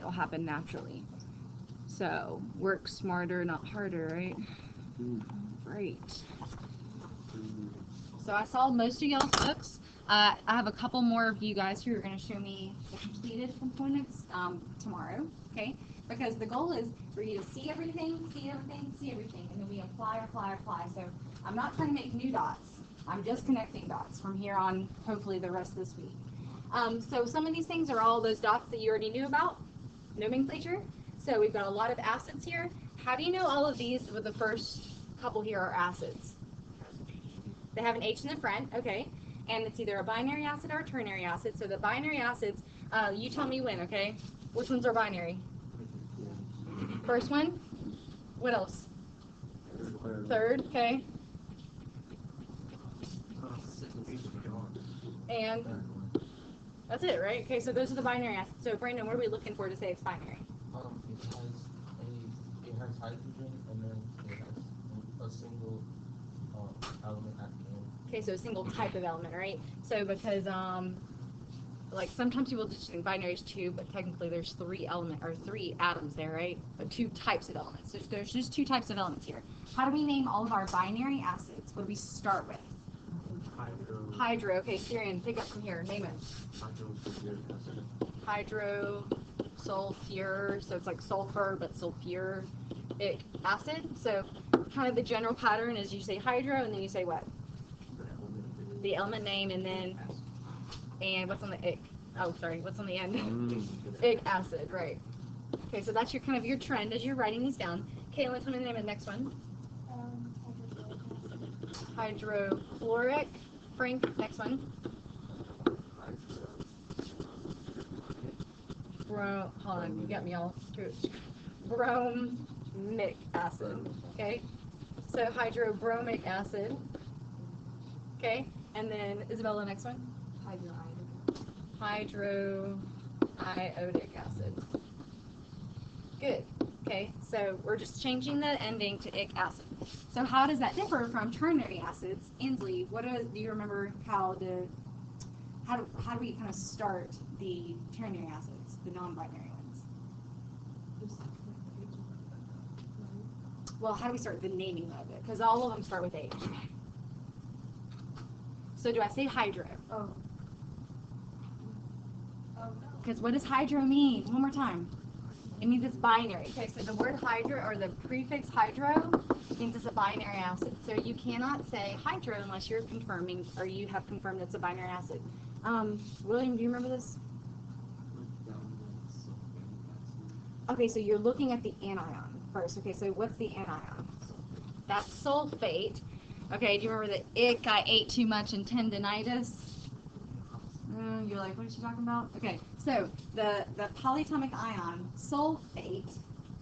it'll happen naturally. So work smarter, not harder, right? Great. So I saw most of y'all's books. I have a couple more of you guys who are going to show me the completed components tomorrow, okay? Because the goal is for you to see everything, and then we apply. So I'm not trying to make new dots. I'm just connecting dots from here on, hopefully the rest of this week. So some of these things are all those dots that you already knew about, nomenclature. So we've got a lot of acids here. How do you know all of these with the first couple here are acids? They have an H in the front, okay? And it's either a binary acid or a ternary acid. So the binary acids, you tell me when, okay? Which ones are binary? First one? What else? Third, okay? And that's it, right? Okay, so those are the binary acids. So Brandon, what are we looking for to say it's binary? It has hydrogen, and then it has a single element at the end. Okay, so a single type of element, right? So because like sometimes people just think binary is two, but technically there's three atoms there, right? But two types of elements. So there's just two types of elements here. How do we name all of our binary acids? What do we start with? Hydro. Okay, Syrian, pick up from here. Name it. Hydro, sulfur. So it's like sulfur, but sulfuric acid. So kind of the general pattern is you say hydro, and then you say what? The element name, and what's on the ic? Oh, sorry, what's on the end? Ic acid, right. Okay, so that's your kind of your trend as you're writing these down. Caitlin, tell me the name of the next one. Hydrochloric. Frank, next one. Hold on, you got me all screwed. Bromic acid, okay? So hydrobromic acid, okay? And then, Isabella, next one. Hydroiodic acid. Good. Okay, so we're just changing the ending to ic acid. So how does that differ from ternary acids? Inslee, do you remember how do we kind of start the ternary acids, the non-binary ones? Well, how do we start the naming of it? Because all of them start with H. So do I say hydro? Oh. Because what does hydro mean? One more time. It means it's binary. Okay, so the word hydro, or the prefix hydro, means it's a binary acid. So you cannot say hydro unless you're confirming, or you have confirmed it's a binary acid. William, do you remember this? Okay, so you're looking at the anion first. Okay, so what's the anion? That's sulfate. Okay, do you remember the ick, I ate too much, and tendinitis? You're like, what is she talking about? Okay, so the polyatomic ion, sulfate,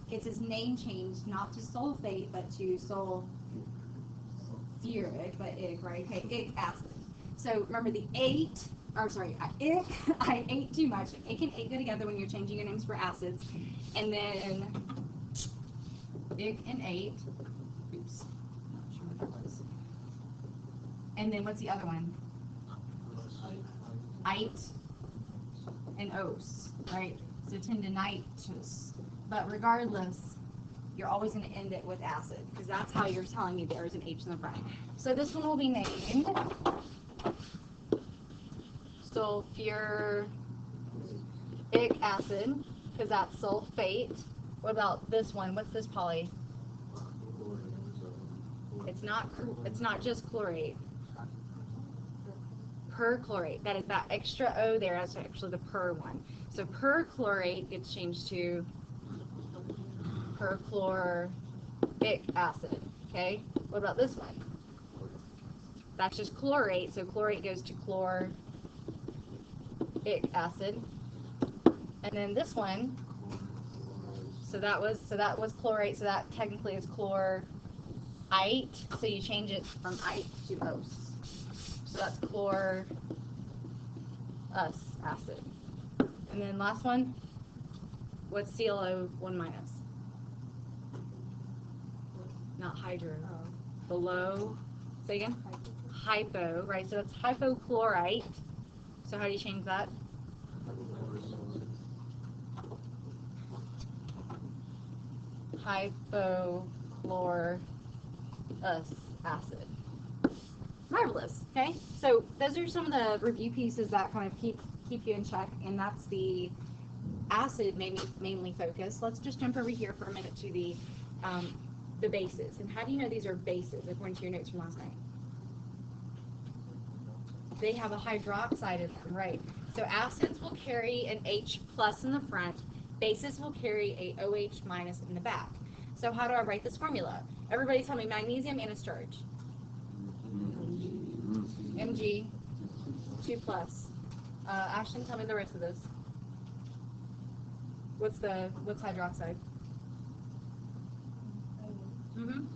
gets its name changed not to sulfate, but to sulfuric, but ick, right? Okay, ick acid. So remember the ick, I ate too much. Ick and ick go together when you're changing your names for acids. And then ick and ate. Oops. Not sure what that was. And then what's the other one? Ite and os, right? So tendinitis. But regardless, you're always going to end it with acid, because that's how you're telling me there's an H in the front. So this one will be named sulfuric acid, because that's sulfate. What about this one? What's this poly? It's not just chlorate. Perchlorate. That is that extra O there. That's actually the per one. So perchlorate gets changed to perchloric acid. Okay. What about this one? That's just chlorate. So chlorate goes to chloric acid. And then this one. So that was chlorate. So that technically is chlorite. So you change it from ite to os. So that's chlorus acid. And then last one, what's ClO1 minus? Not hydro. Below, say again? Hypo, right? So that's hypochlorite. So how do you change that? hypochlorous acid. Marvelous. Okay, so those are some of the review pieces that kind of keep you in check, and that's the acid mainly focus. Let's just jump over here for a minute to the bases. And how do you know these are bases according to your notes from last night? They have a hydroxide in them, right? So acids will carry an H plus in the front. Bases will carry a OH minus in the back. So how do I write this formula? Everybody tell me magnesium and its charge. Mg, 2 plus. Ashton, tell me the rest of this. What's hydroxide?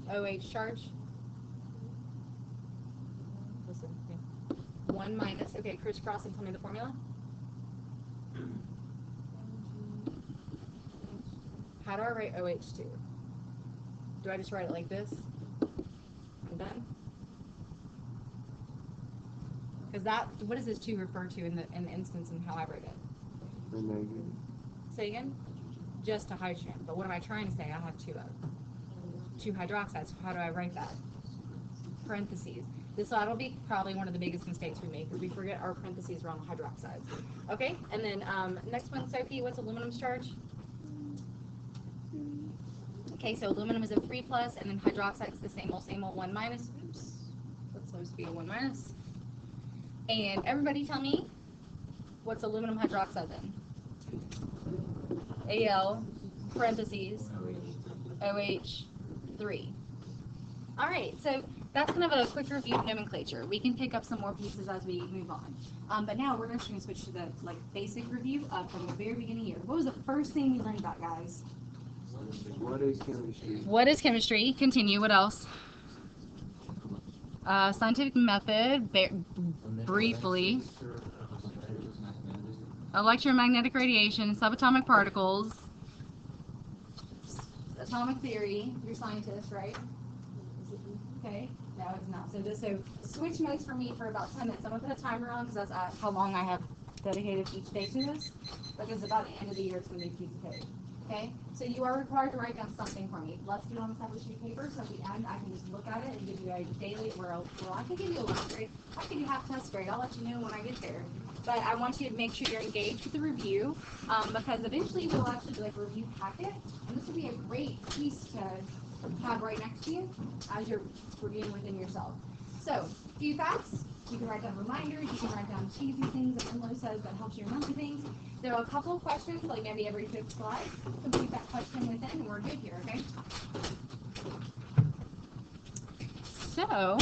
OH charge. Listen. Yeah. 1 minus. Okay, crisscross and tell me the formula. How do I write OH2? Do I just write it like this? And done? Because what does this 2 refer to in the instance and how I write it? The negative. Say again? Just a hydrogen. But what am I trying to say? I have 2 of 2 hydroxides. So how do I write that? Parentheses. That'll be probably one of the biggest mistakes we make because we forget our parentheses are on the hydroxides. Okay, and then next one, Sophie, what's aluminum's charge? Okay, so aluminum is a 3 plus, and then hydroxide's the same old 1 minus. Oops, that's supposed to be a 1 minus. And everybody tell me, what's aluminum hydroxide then? Al, parentheses, OH3. All right, so that's kind of a quick review of nomenclature. We can pick up some more pieces as we move on. But now we're just going to switch to the basic review from the very beginning here. What was the first thing we learned about, guys? What is chemistry? What is chemistry? Continue. What else? Scientific method, briefly. Electromagnetic radiation, subatomic particles, atomic theory. You're scientists, right? Okay. No, it's not. So switch notes for me for about 10 minutes. I'm going to put a timer on because that's how long I have dedicated each day to this. Because about the end of the year, it's going to be a piece of code. Okay? So you are required to write down something for me. Let's do it on a separate sheet of paper so at the end I can just look at it and give you a daily, well, I can give you a lunch grade. I can give you half test grade. I'll let you know when I get there. But I want you to make sure you're engaged with the review because eventually we'll actually do like a review packet. And this would be a great piece to have right next to you as you're reviewing within yourself. So, few facts. You can write down reminders. You can write down cheesy things that Enlo says that helps you remember things. There are a couple of questions, like maybe every 5th slide. Complete that question within, and we're good here, okay? So,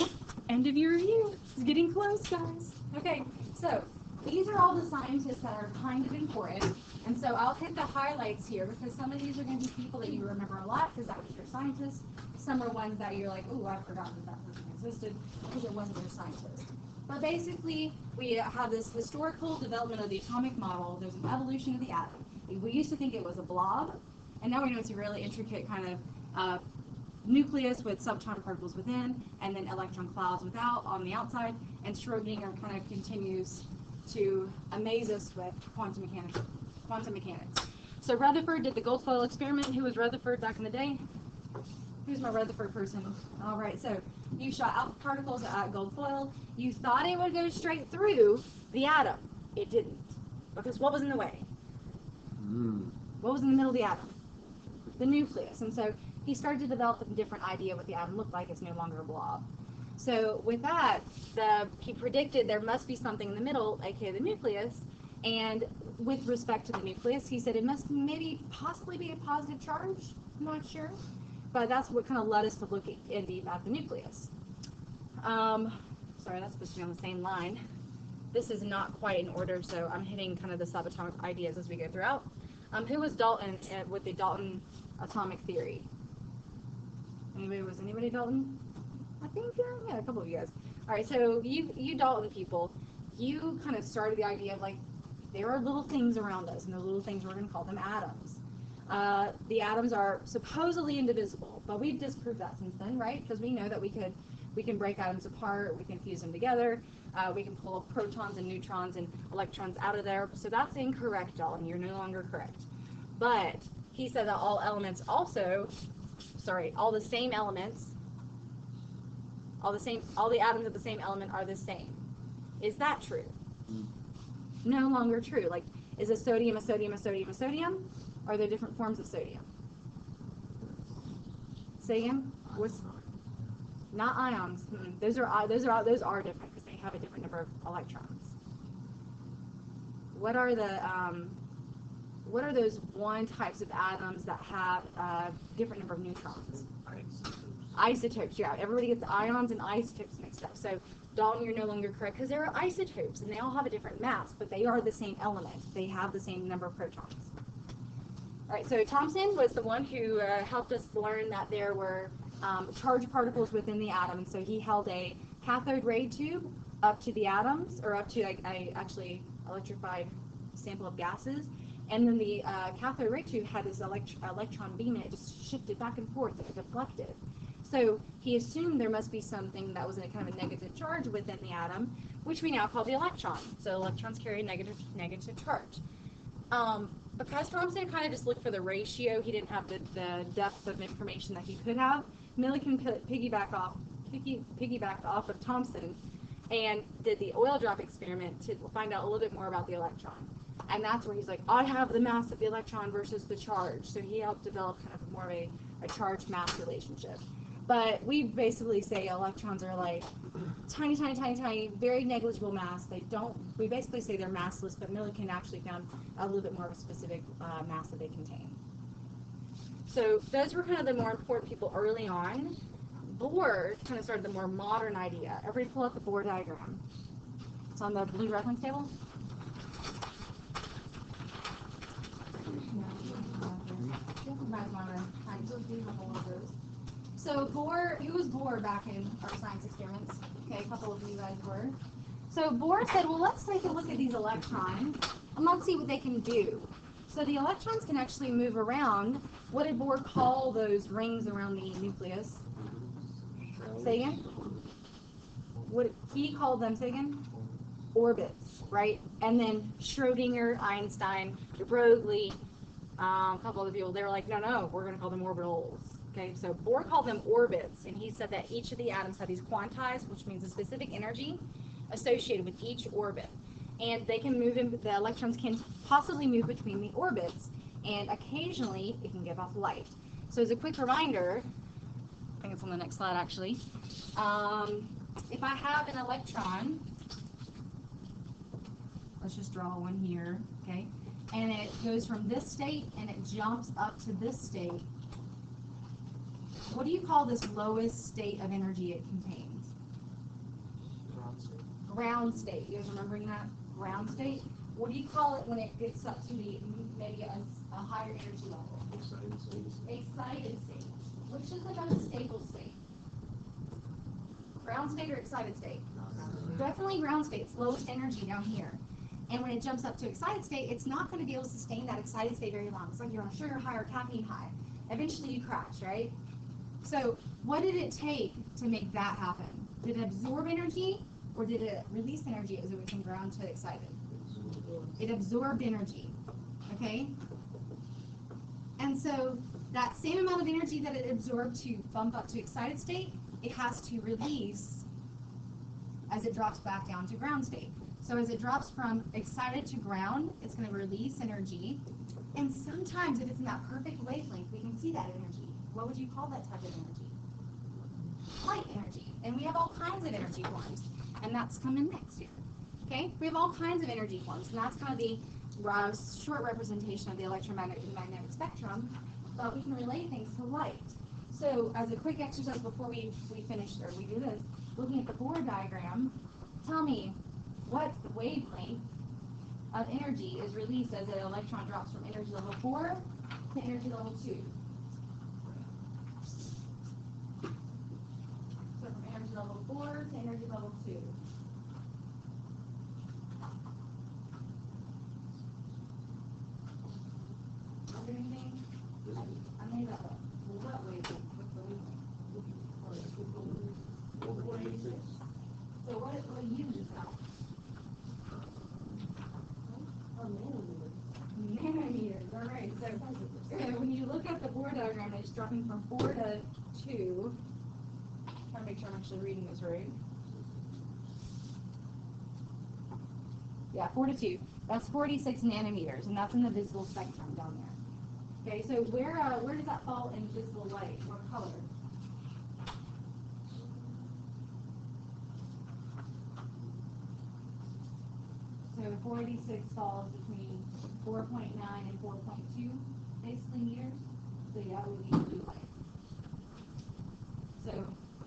end of your review. It's getting close, guys. Okay, so these are all the scientists that are kind of important. And so I'll hit the highlights here because some of these are going to be people that you remember a lot because that was your scientist. Some are ones that you're like, ooh, I've forgotten that person existed because it wasn't your scientist. But basically, we have this historical development of the atomic model. There's an evolution of the atom. We used to think it was a blob, and now we know it's a really intricate kind of nucleus with subatomic particles within, and then electron clouds on the outside. And Schrodinger kind of continues to amaze us with quantum mechanics. So Rutherford did the gold foil experiment. Who was Rutherford back in the day? Who's my Rutherford person? All right, so you shot alpha particles at gold foil. You thought it would go straight through the atom. It didn't. Because what was in the way? What was in the middle of the atom? The nucleus. And so he started to develop a different idea what the atom looked like. It's no longer a blob. So with that, he predicted there must be something in the middle, aka the nucleus. And with respect to the nucleus, he said it must possibly be a positive charge. I'm not sure. But that's what kind of led us to look at the nucleus. Sorry, that's supposed to be on the same line. This is not quite in order, so I'm hitting kind of the subatomic ideas as we go throughout. Who was Dalton with the Dalton atomic theory? Was anybody Dalton? I think, yeah, a couple of you guys. All right, so you Dalton people, you kind of started the idea of like, there are little things around us, and those little things, we're going to call them atoms. The atoms are supposedly indivisible, but we've disproved that since then, right? Because we know that we can break atoms apart, we can fuse them together, we can pull protons and neutrons and electrons out of there. So that's incorrect, Dalton. You're no longer correct. But he said that all elements also all the same elements, all the atoms of the same element are the same. Is that true? No longer true. Like, is a sodium a sodium a sodium a sodium? Are there different forms of sodium? Say again? What's not ions? Those are different because they have a different number of electrons. What are those one types of atoms that have a different number of neutrons? Isotopes. Yeah, everybody gets ions and isotopes mixed up. So, Dalton, you're no longer correct because there are isotopes and they all have a different mass, but they are the same element. They have the same number of protons. All right, so Thomson was the one who helped us learn that there were charged particles within the atom. And so he held a cathode ray tube up to the atoms, or up to a actually electrified sample of gases. And then the cathode ray tube had this electron beam, and it just shifted back and forth and deflected. So he assumed there must be something that was a kind of a negative charge within the atom, which we now call the electron. So electrons carry a negative charge. Because Thomson kind of just looked for the ratio, he didn't have the depth of information that he could have. Millikan piggybacked off of Thomson and did the oil drop experiment to find out a little bit more about the electron. And that's where he's like, I have the mass of the electron versus the charge. So he helped develop kind of more of a charge-mass relationship. But we basically say electrons are like tiny, tiny, tiny, tiny, very negligible mass. We basically say they're massless, but Millikan actually found a little bit more of a specific mass that they contain. So those were kind of the more important people early on. Bohr kind of started the more modern idea. Everybody pull up the Bohr diagram. It's on the blue reference table. So Bohr, who was Bohr back in our science experiments? Okay, a couple of you guys were. So Bohr said, well, let's take a look at these electrons and let's see what they can do. So the electrons can actually move around. What did Bohr call those rings around the nucleus? Say again? What he called them, say again? Orbits, right? And then Schrodinger, Einstein, de Broglie, a couple other people, they were like, no, we're going to call them orbitals. Okay, so Bohr called them orbits, and he said that each of the atoms have these quantized, which means a specific energy associated with each orbit. And they can move in, the electrons can possibly move between the orbits, and occasionally it can give off light. So as a quick reminder, I think it's on the next slide actually, if I have an electron, let's just draw one here, okay, and it goes from this state and it jumps up to this state, what do you call this lowest state of energy it contains? Ground state. You guys remembering that? Ground state? What do you call it when it gets up to the maybe a higher energy level? Excited state. Which is the most stable state? Ground state or excited state? Definitely ground state. It's lowest energy down here. And when it jumps up to excited state, it's not going to be able to sustain that excited state very long. It's like you're on a sugar high or caffeine high. Eventually you crash, right? So what did it take to make that happen? Did it absorb energy or did it release energy as it went from ground to excited? It absorbed energy, okay? And so that same amount of energy that it absorbed to bump up to excited state, it has to release as it drops back down to ground state. So as it drops from excited to ground, it's going to release energy. And sometimes if it's in that perfect wavelength, we can see that energy. What would you call that type of energy? Light energy. And we have all kinds of energy forms. And that's coming next year. Okay? We have all kinds of energy forms. And that's kind of the short representation of the electromagnetic and magnetic spectrum. But we can relate things to light. So as a quick exercise before we finish, or we do this, looking at the Bohr diagram, tell me what wavelength of energy is released as an electron drops from energy level 4 to energy level 2. So from energy level 4 to energy level 2. Is there anything? I made that up. Well, what wavelength? What's the wavelength? 486. So what you just got? Nanometers. All right. So when you look at the Bohr diagram, damage, dropping from 4 to 2. Trying to make sure I'm actually reading this right. Yeah, 4 to 2. That's 46 nanometers, and that's in the visible spectrum down there. Okay, so where does that fall in visible light? What color? So 486 falls between 4.9 and 4.2 basically meters. So yeah, it would be blue light. So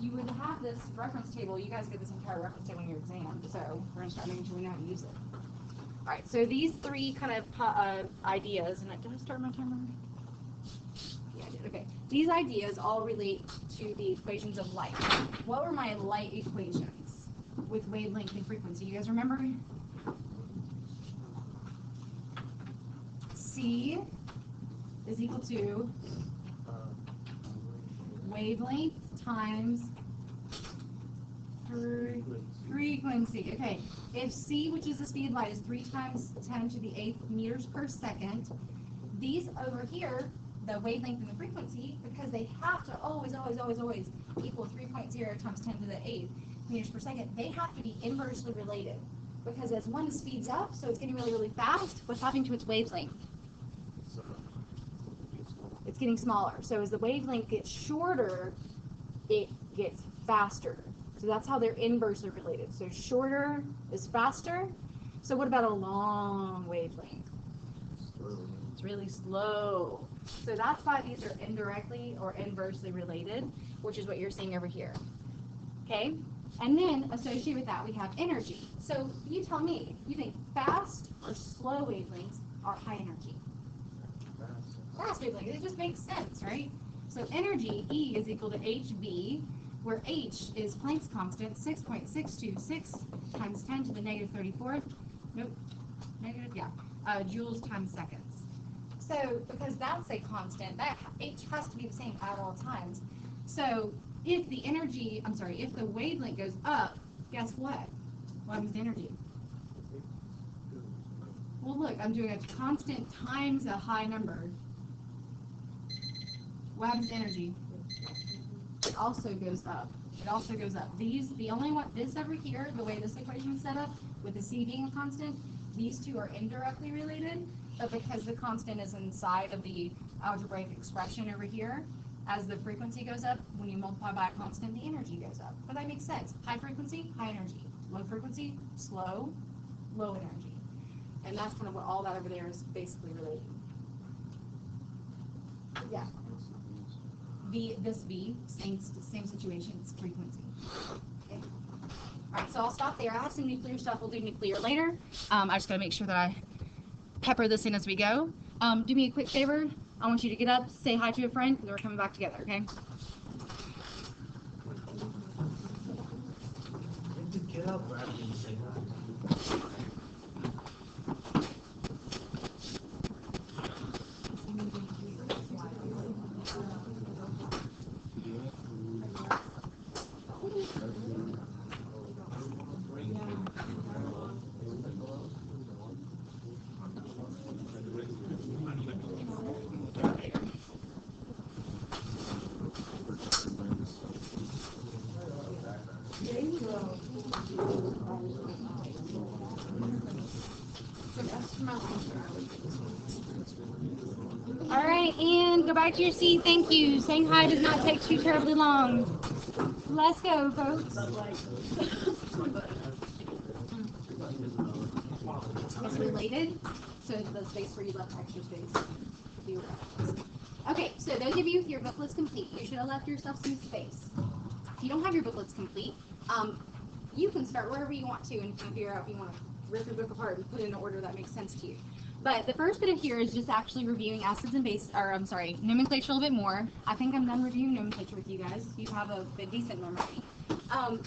you would have this reference table. You guys get this entire reference table in your exam. So we're going to start making sure we know how to use it. All right, so these three kind of ideas, and did I start my timer? Yeah, I did. Okay. These ideas all relate to the equations of light. What were my light equations with wavelength and frequency? You guys remember? C is equal to wavelength times frequency. Okay, if C, which is the speed of light, is 3 times 10 to the 8th meters per second, these over here, the wavelength and the frequency, because they have to always equal 3.0 times 10 to the 8th meters per second, they have to be inversely related. Because as one speeds up, so it's getting really, really fast, what's happening to its wavelength? It's getting smaller. So as the wavelength gets shorter, it gets faster. So that's how they're inversely related. So shorter is faster. So what about a long wavelength? It's really slow. So that's why these are indirectly or inversely related, which is what you're seeing over here. Okay? And then associated with that, we have energy. So you tell me, you think fast or slow wavelengths are high energy? Fast wavelengths. It just makes sense, right? So energy, E, is equal to hv, where h is Planck's constant, 6.626 times 10 to the negative 34th, joules times seconds. So because that's a constant, that h has to be the same at all times. So if the if the wavelength goes up, guess what? What happens to energy? Well, look, I'm doing a constant times a high number. What happens to energy? It also goes up. It also goes up. The only one, this over here, the way this equation is set up, with the C being a constant, these two are indirectly related, but because the constant is inside of the algebraic expression over here, as the frequency goes up, when you multiply by a constant, the energy goes up. But that makes sense. High frequency, high energy. Low frequency, slow, low energy. And that's kind of what all that over there is basically related. Yeah. This V, same situation, it's frequency. Okay. All right, so I'll stop there. I have some nuclear stuff. We'll do nuclear later. I just got to make sure that I pepper this in as we go. Do me a quick favor. I want you to get up, say hi to a friend, because we're coming back together, okay? Get up rather than say hi. All right, and go back to your seat. Thank you. Saying hi does not take too terribly long. Let's go, folks. It's related, so the space where you left extra space. Okay, so those of you with your booklets complete, you should have left yourself some space. If you don't have your booklets complete, you can start wherever you want to and figure out if you want to rip your book apart and put it in an order that makes sense to you. But the first bit of here is just actually reviewing acids and bases, nomenclature a little bit more. I think I'm done reviewing nomenclature with you guys. You have a decent memory.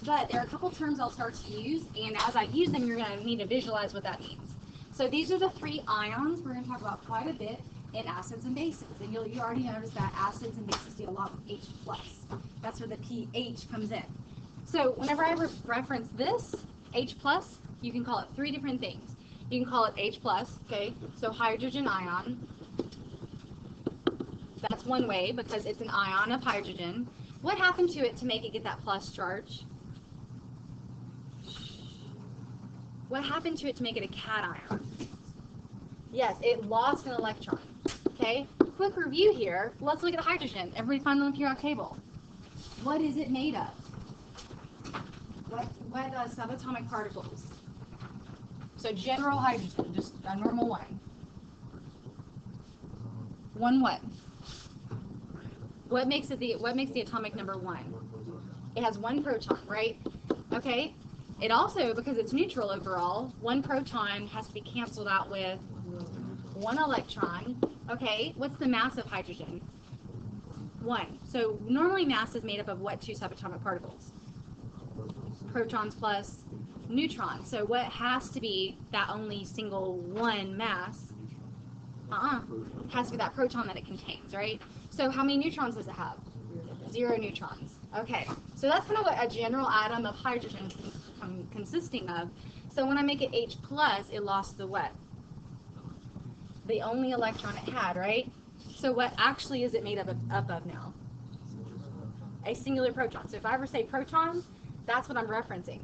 But there are a couple terms I'll start to use, and as I use them, you're going to need to visualize what that means. So these are the 3 ions we're going to talk about quite a bit in acids and bases. And you already noticed that acids and bases deal a lot with H+. That's where the pH comes in. So whenever I reference this, H+, you can call it 3 different things. You can call it H+, okay, so hydrogen ion. that's one way because it's an ion of hydrogen. What happened to it to make it get that plus charge? What happened to it to make it a cation? Yes, it lost an electron. Okay, quick review here. Let's look at hydrogen. Everybody find on the periodic table. What is it made of? What subatomic particles? So general hydrogen, just a normal one. One what? What makes the atomic number 1? It has 1 proton, right? Okay. It also, because it's neutral overall, 1 proton has to be canceled out with 1 electron. Okay. What's the mass of hydrogen? 1. So normally mass is made up of what 2 subatomic particles? Protons plus neutrons. So what has to be that only single 1 mass? Has to be that proton that it contains, right? So how many neutrons does it have? 0 neutrons. Okay, so that's kind of what a general atom of hydrogen is consisting of. So when I make it H+, it lost the what? The only electron it had, right? So what actually is it made up of now? A singular proton. So if I ever say proton, that's what I'm referencing.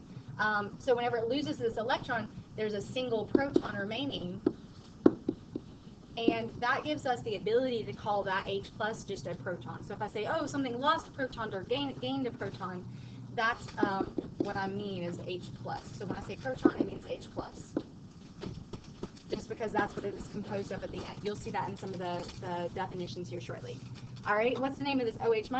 So whenever it loses this electron, there's a single proton remaining. And that gives us the ability to call that H+ just a proton. So if I say, oh, something lost a proton or gained a proton, that's what I mean is H+. So when I say proton, it means H+. Just because that's what it is composed of at the end. You'll see that in some of the definitions here shortly. All right, what's the name of this OH-?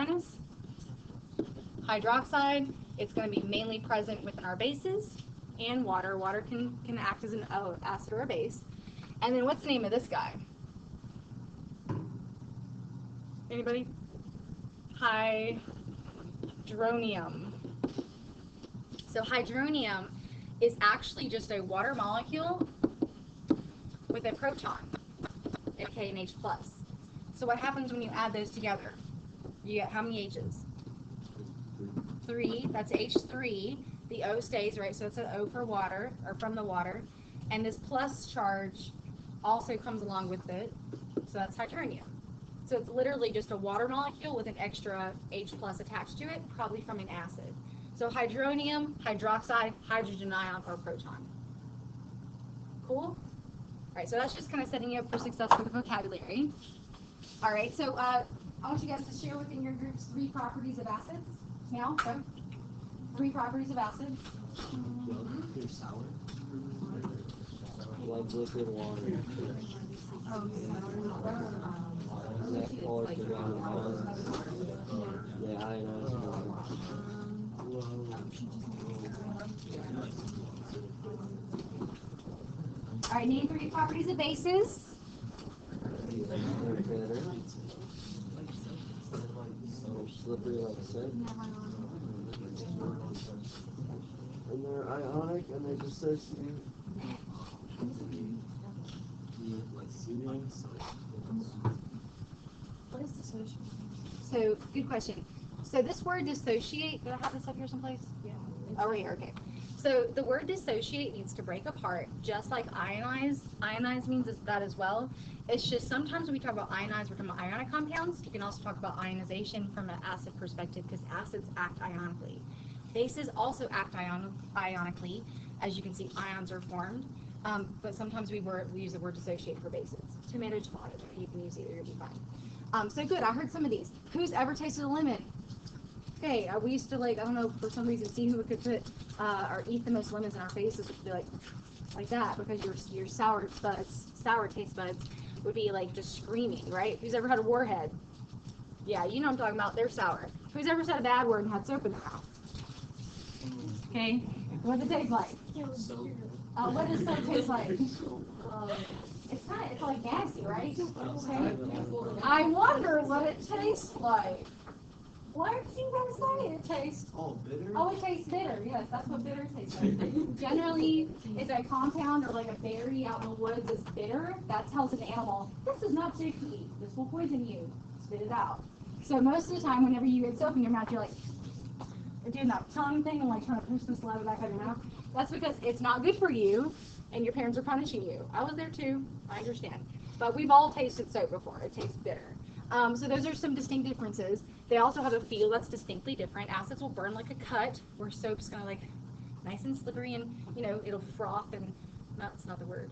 Hydroxide. It's going to be mainly present within our bases and water. Water can act as an acid or a base. And then what's the name of this guy? Anybody? Hydronium. So hydronium is actually just a water molecule with a proton, aka an H+. So what happens when you add those together? You get how many H's? 3. That's H3. The O stays, right? So it's an O for water, or from the water. And this plus charge also comes along with it. So that's hydronium. So it's literally just a water molecule with an extra H+ attached to it, probably from an acid. So hydronium, hydroxide, hydrogen ion, or proton. Cool? All right, so that's just kind of setting you up for success with the vocabulary. All right, so I want you guys to share within your groups 3 properties of acids. Now, so 3 properties of acids. They're sour. Like liquid water. That or the ionized water. All right, name 3 properties of bases. They're bitter. They're slippery like soap. And they're ionic and they dissociate. What is dissociate? So, good question. So this word dissociate, did I have this up here someplace? Yeah. Oh, right here, okay. So the word dissociate means to break apart, just like ionize. Ionize means that as well. It's just sometimes when we talk about ionize, we're talking about ionic compounds. You can also talk about ionization from an acid perspective because acids act ionically. Bases also act ionically. As you can see, ions are formed. But sometimes we use the word dissociate for bases. Tomato, tomato. You can use either, you'll be fine. So good, I heard some of these. Who's ever tasted a lemon? Okay, we used to I don't know, for some reason, see who could put or eat the most lemons in our faces would be like that because your sour taste buds would be like just screaming, right? Who's ever had a warhead? Yeah, you know what I'm talking about. They're sour. Who's ever said a bad word and had soap in their mouth? Okay, what does it taste like? What does soap taste like? It's like nasty, right? Okay. I wonder what it tastes like. What are you going to say? It tastes. Oh, bitter? Oh, it tastes bitter. Yes, that's what bitter tastes like. Generally, if a compound or like a berry out in the woods is bitter, that tells an animal, this is not safe to eat. This will poison you. Spit it out. So most of the time, whenever you get soap in your mouth, you're doing that tongue thing and trying to push the saliva back out of your mouth. That's because it's not good for you, and your parents are punishing you. I was there too. I understand. But we've all tasted soap before. It tastes bitter. So those are some distinct differences. They also have a feel that's distinctly different. Acids will burn like a cut, where soap's kind of like nice and slippery, and it'll froth, and that's not the word.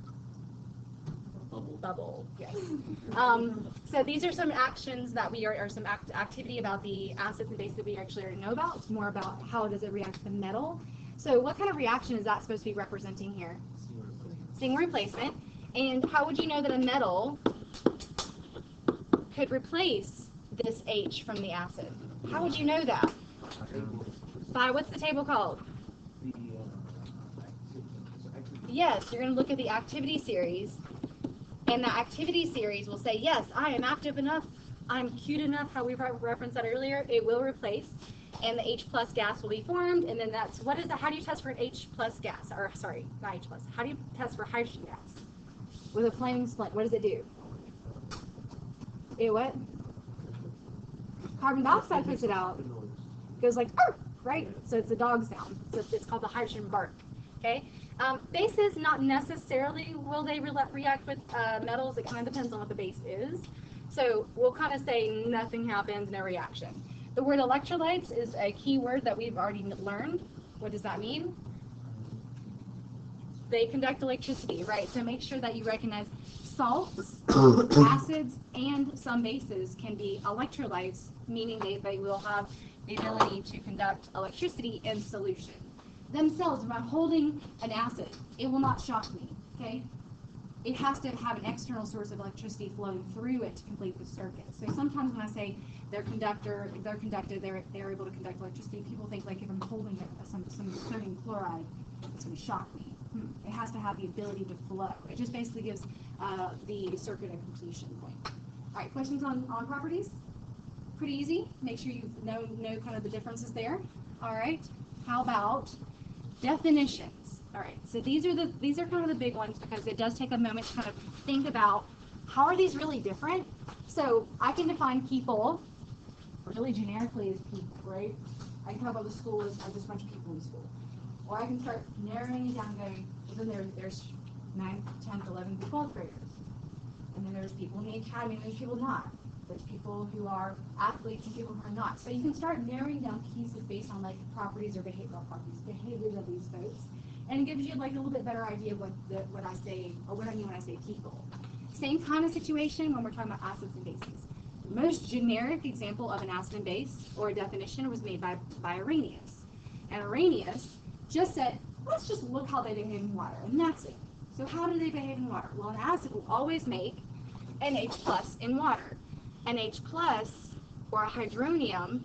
Bubble. Yes. So these are some actions that we are some activity about the acids and bases that we actually already know about. It's more about how does it react to the metal. So what kind of reaction is that supposed to be representing here? Single replacement. And how would you know that a metal could replace this H from the acid? How would you know that? By what's the table called? Yes, you're going to look at the activity series, and the activity series will say, yes, I am active enough, I'm cute enough, how we referenced that earlier, it will replace, and the H plus gas will be formed, and then that's, what is that, how do you test for an H plus gas, or sorry, not H plus, how do you test for hydrogen gas? With a flaming splint, what does it do? It what? Carbon dioxide puts it out. It goes like, arr, right? So it's a dog sound. So it's called the hydrogen bark. Okay? Bases, not necessarily will they react with metals. It kind of depends on what the base is. So we'll kind of say nothing happens, no reaction. The word electrolytes is a key word that we've already learned. What does that mean? They conduct electricity, right? So make sure that you recognize salts, acids, and some bases can be electrolytes, meaning they will have the ability to conduct electricity in solution. Themselves, if I'm holding an acid, it will not shock me, okay? It has to have an external source of electricity flowing through it to complete the circuit. So sometimes when I say they're able to conduct electricity, people think like if I'm holding some sodium chloride, it's going to shock me. It has to have the ability to flow. It just basically gives the circuit a completion point. All right, questions on properties? Pretty easy. Make sure you know kind of the differences there. All right. How about definitions? All right. So these are kind of the big ones because it does take a moment to kind of think about how are these really different. So I can define people really generically as people, right? I can talk about the school as just a bunch of people in school. Or I can start narrowing it down, going, well, then there's 9th, 10th, 11th, 12th graders. And then there's people in the academy, and there's people not. There's people who are athletes and people who are not. So you can start narrowing down pieces based on like properties or behavioral properties, behaviors of these folks. And it gives you like a little bit better idea of what I say, or what I mean when I say people. Same kind of situation when we're talking about acids and bases. The most generic example of an acid and base, or a definition, was made by Arrhenius. And Arrhenius just said, let's just look how they behave in water, and that's it. So how do they behave in water? Well, an acid will always make an H plus in water. An H plus, or a hydronium,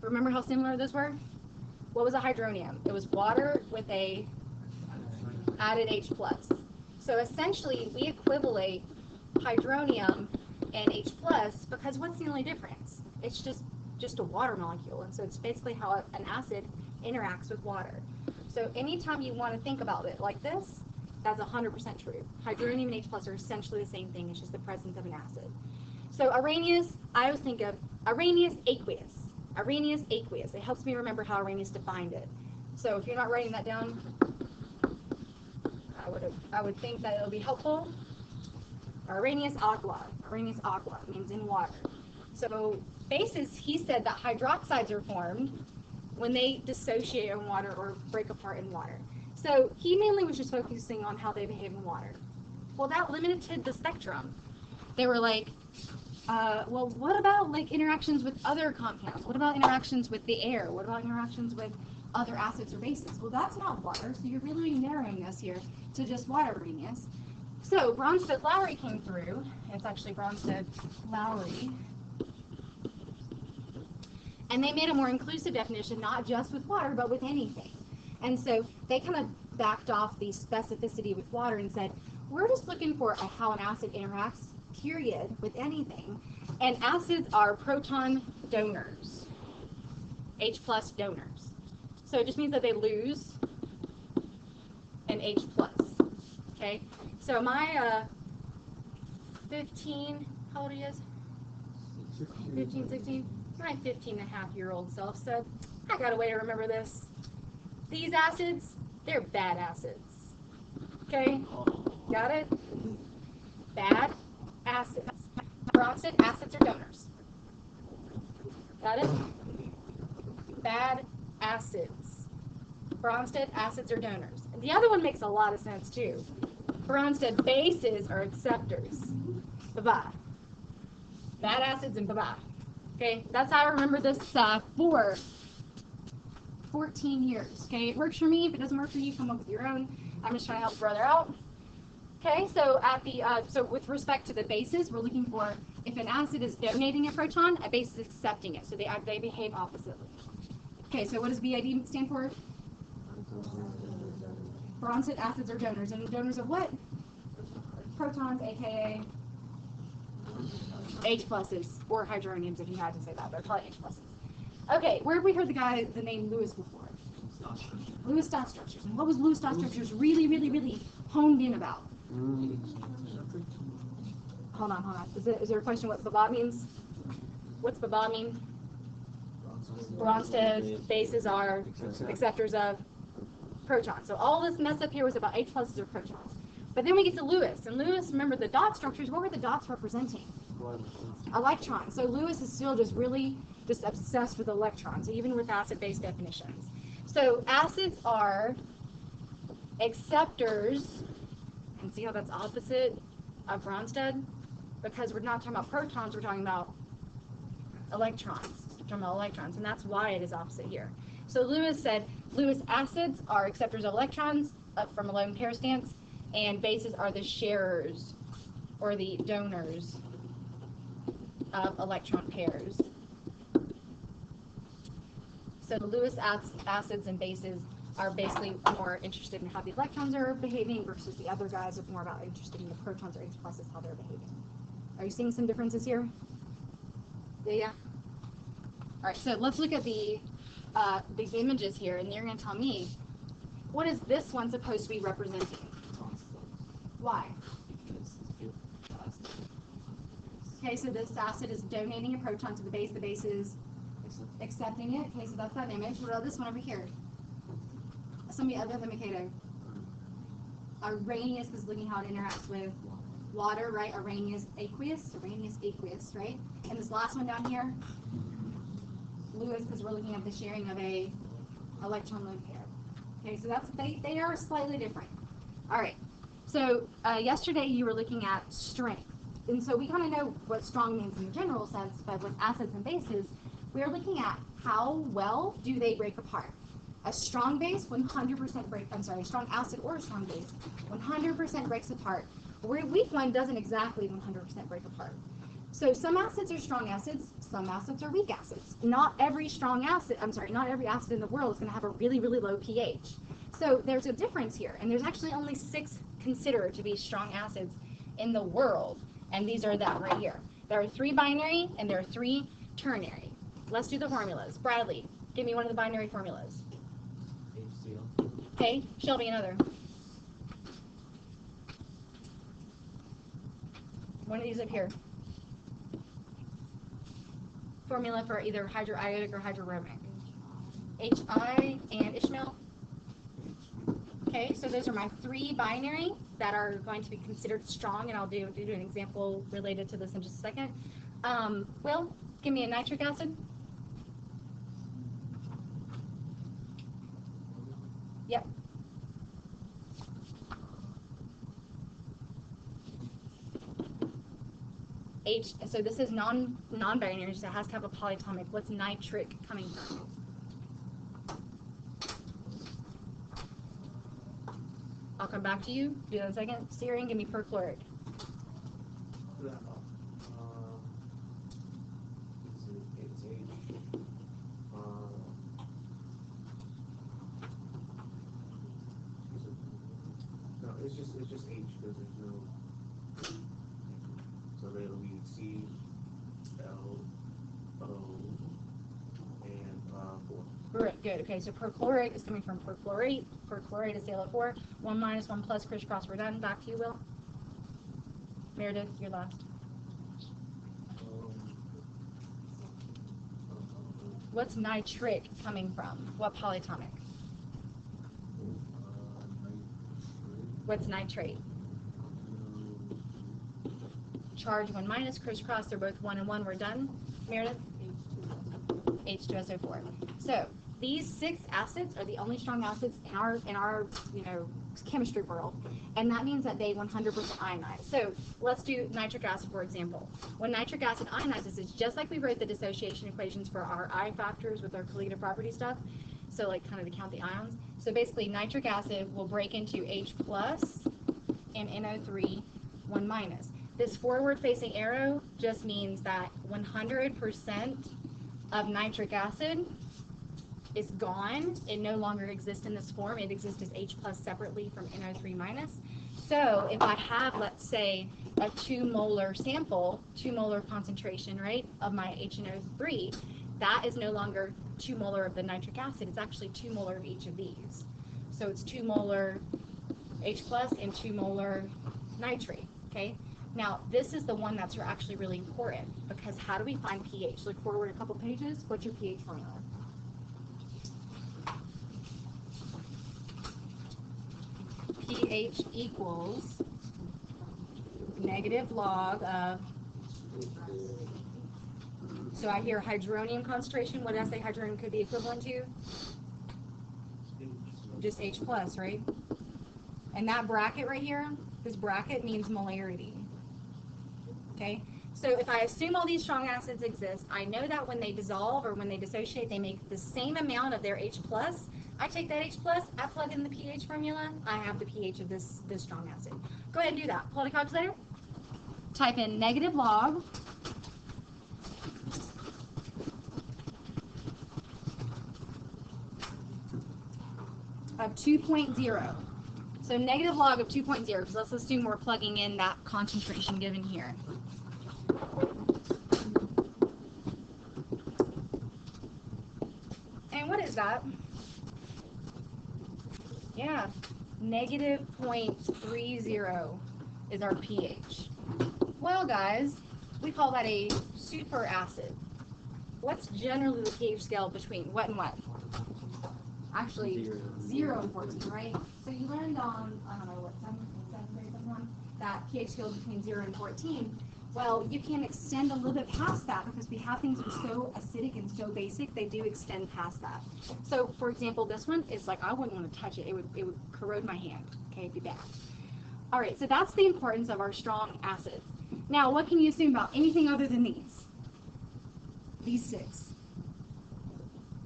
remember how similar those were? What was a hydronium? It was water with a added H plus. So essentially, we equivalate hydronium and H plus because what's the only difference? It's just a water molecule, and so it's basically how an acid interacts with water. So anytime you want to think about it like this, that's 100% true. Hydronium and H plus are essentially the same thing. It's just the presence of an acid. So Arrhenius, I always think of Arrhenius aqueous. Arrhenius aqueous. It helps me remember how Arrhenius defined it. So if you're not writing that down, I would think that it'll be helpful. Arrhenius aqua. Arrhenius aqua means in water. So bases, he said that hydroxides are formed when they dissociate in water or break apart in water. So he mainly was just focusing on how they behave in water. Well, that limited the spectrum. They were like, well, what about like interactions with other compounds? What about interactions with the air? What about interactions with other acids or bases? Well, that's not water, so you're really narrowing this here to just water, Arrhenius. So Bronsted-Lowry came through. It's actually Bronsted-Lowry. And they made a more inclusive definition, not just with water, but with anything. And so they kind of backed off the specificity with water and said, we're just looking for how an acid interacts, period, with anything. And acids are proton donors, H plus donors. So it just means that they lose an H plus, okay? So my 15, how old are you guys? 15, 16? My 15-and-a-half-year-old self said, I got a way to remember this. These acids, they're bad acids. Okay? Got it? Bad acids. Bronsted acids are donors. Got it? Bad acids. Bronsted acids are donors. And the other one makes a lot of sense too. Bronsted bases are acceptors. Bye-bye. Bad acids and bye-bye. Okay, that's how I remember this for 14 years. Okay, it works for me. If it doesn't work for you, come up with your own. I'm just trying to help brother out. Okay, so at the so with respect to the bases, we're looking for if an acid is donating a proton, a base is accepting it. So they behave oppositely. Okay, so what does BID stand for? Bronsted acids are donors, and donors of what? Protons, aka H pluses, or hydroniums if you had to say that. They're probably H pluses. Okay, where have we heard the name Lewis before? Lewis dot structures. And what was Lewis dot structures really honed in about? Hold on. Is there a question what Baba means? What's Baba mean? Bronsted bases are acceptors of protons. So all this mess up here was about H pluses or protons. But then we get to Lewis. And Lewis, remember the dot structures, what were the dots representing? Electrons. So Lewis is still just obsessed with electrons, even with acid-base definitions. So acids are acceptors, and see how that's opposite of Bronsted? Because we're not talking about protons, we're talking about electrons. We're talking about electrons, and that's why it is opposite here. So Lewis said, Lewis acids are acceptors of electrons from a lone pair stance, and bases are the sharers, or the donors of electron pairs. So Lewis acids and bases are basically more interested in how the electrons are behaving versus the other guys are more about interested in the protons or H pluses, how they're behaving. Are you seeing some differences here? Yeah? All right, so let's look at these images here, and you're going to tell me, what is this one supposed to be representing? Why? Okay, so this acid is donating a proton to the base is accepting it. Okay, so that's that image. What about this one over here? Somebody other than Mikado. Arrhenius is looking how it interacts with water, right? Arrhenius aqueous, right? And this last one down here, Lewis, because we're looking at the sharing of a electron lone pair. Okay, so that's they are slightly different. All right. So yesterday you were looking at strength. And so we kind of know what strong means in the general sense, but with acids and bases, we're looking at how well do they break apart. A strong base, 100% a strong acid or a strong base, 100% breaks apart. Where a weak one doesn't exactly 100% break apart. So some acids are strong acids, some acids are weak acids. Not every acid in the world is going to have a really low pH. So there's a difference here, and there's actually only 6 considered to be strong acids in the world, and these are that right here. There are 3 binary and there are 3 ternary. Let's do the formulas. Bradley, give me one of the binary formulas. HCl. Okay, Shelby, another. One of these up here. Formula for either hydroiodic or hydrobromic. HI and Ishmael. Okay, so those are my 3 binary that are going to be considered strong, and I'll do an example related to this in just a second. Will, give me a nitric acid. Yep. So this is non-binary, so it has to have a polyatomic. What's nitric coming from? I'll come back to you. Do that in a second. Steering, give me perchlorate. It's just H because there's no. So that'll be C, L, O, and 4. Good. Okay, so perchlorate is coming from perchlorate. Perchlorate is ClO4. 1 minus 1 plus, crisscross, we're done. Back to you, Will. Meredith, you're last. What's nitric coming from? What polyatomic? What's nitrate? charge 1 minus, crisscross, they're both 1 and 1, we're done. Meredith? H2SO4. So these 6 acids are the only strong acids in our chemistry world, and that means that they 100% ionize. So let's do nitric acid, for example. When nitric acid ionizes, it's just like we wrote the dissociation equations for our I factors with our colligative property stuff, so like kind of to count the ions. So basically nitric acid will break into H plus and NO3 1 minus. This forward facing arrow just means that 100% of nitric acid is gone. It no longer exists in this form. It exists as H plus separately from NO3 minus. So if I have, let's say, a 2 molar sample, 2 molar concentration, right, of my HNO3, that is no longer 2 molar of the nitric acid. It's actually 2 molar of each of these. So it's 2 molar H plus and 2 molar nitrate, okay? Now, this is the one that's actually really important, because how do we find pH? Look forward a couple pages. What's your pH formula? pH equals negative log of, so I hear hydronium concentration. What did I say hydronium could be equivalent to? Just H plus, right? And that bracket right here, this bracket means molarity. Okay, so if I assume all these strong acids exist, I know that when they dissolve or when they dissociate, they make the same amount of their H plus. I take that H plus, I plug in the pH formula, I have the pH of this strong acid. Go ahead and do that. Pull out a calculator. Type in negative log of 2.0. So negative log of 2.0, because let's assume we're plugging in that concentration given here. And what is that? Yeah, negative 0.30 is our pH. Well, guys, we call that a superacid. What's generally the pH scale between what and what? Actually, 0 and 14, right? So you learned on, I don't know what, 7th grade sometime, that pH scale between 0 and 14. Well, you can extend a little bit past that, because we have things that are so acidic and so basic, they do extend past that. So, for example, this one is like, I wouldn't want to touch it. It would corrode my hand. Okay, it'd be bad. All right, so that's the importance of our strong acids. Now, what can you assume about anything other than these? These 6.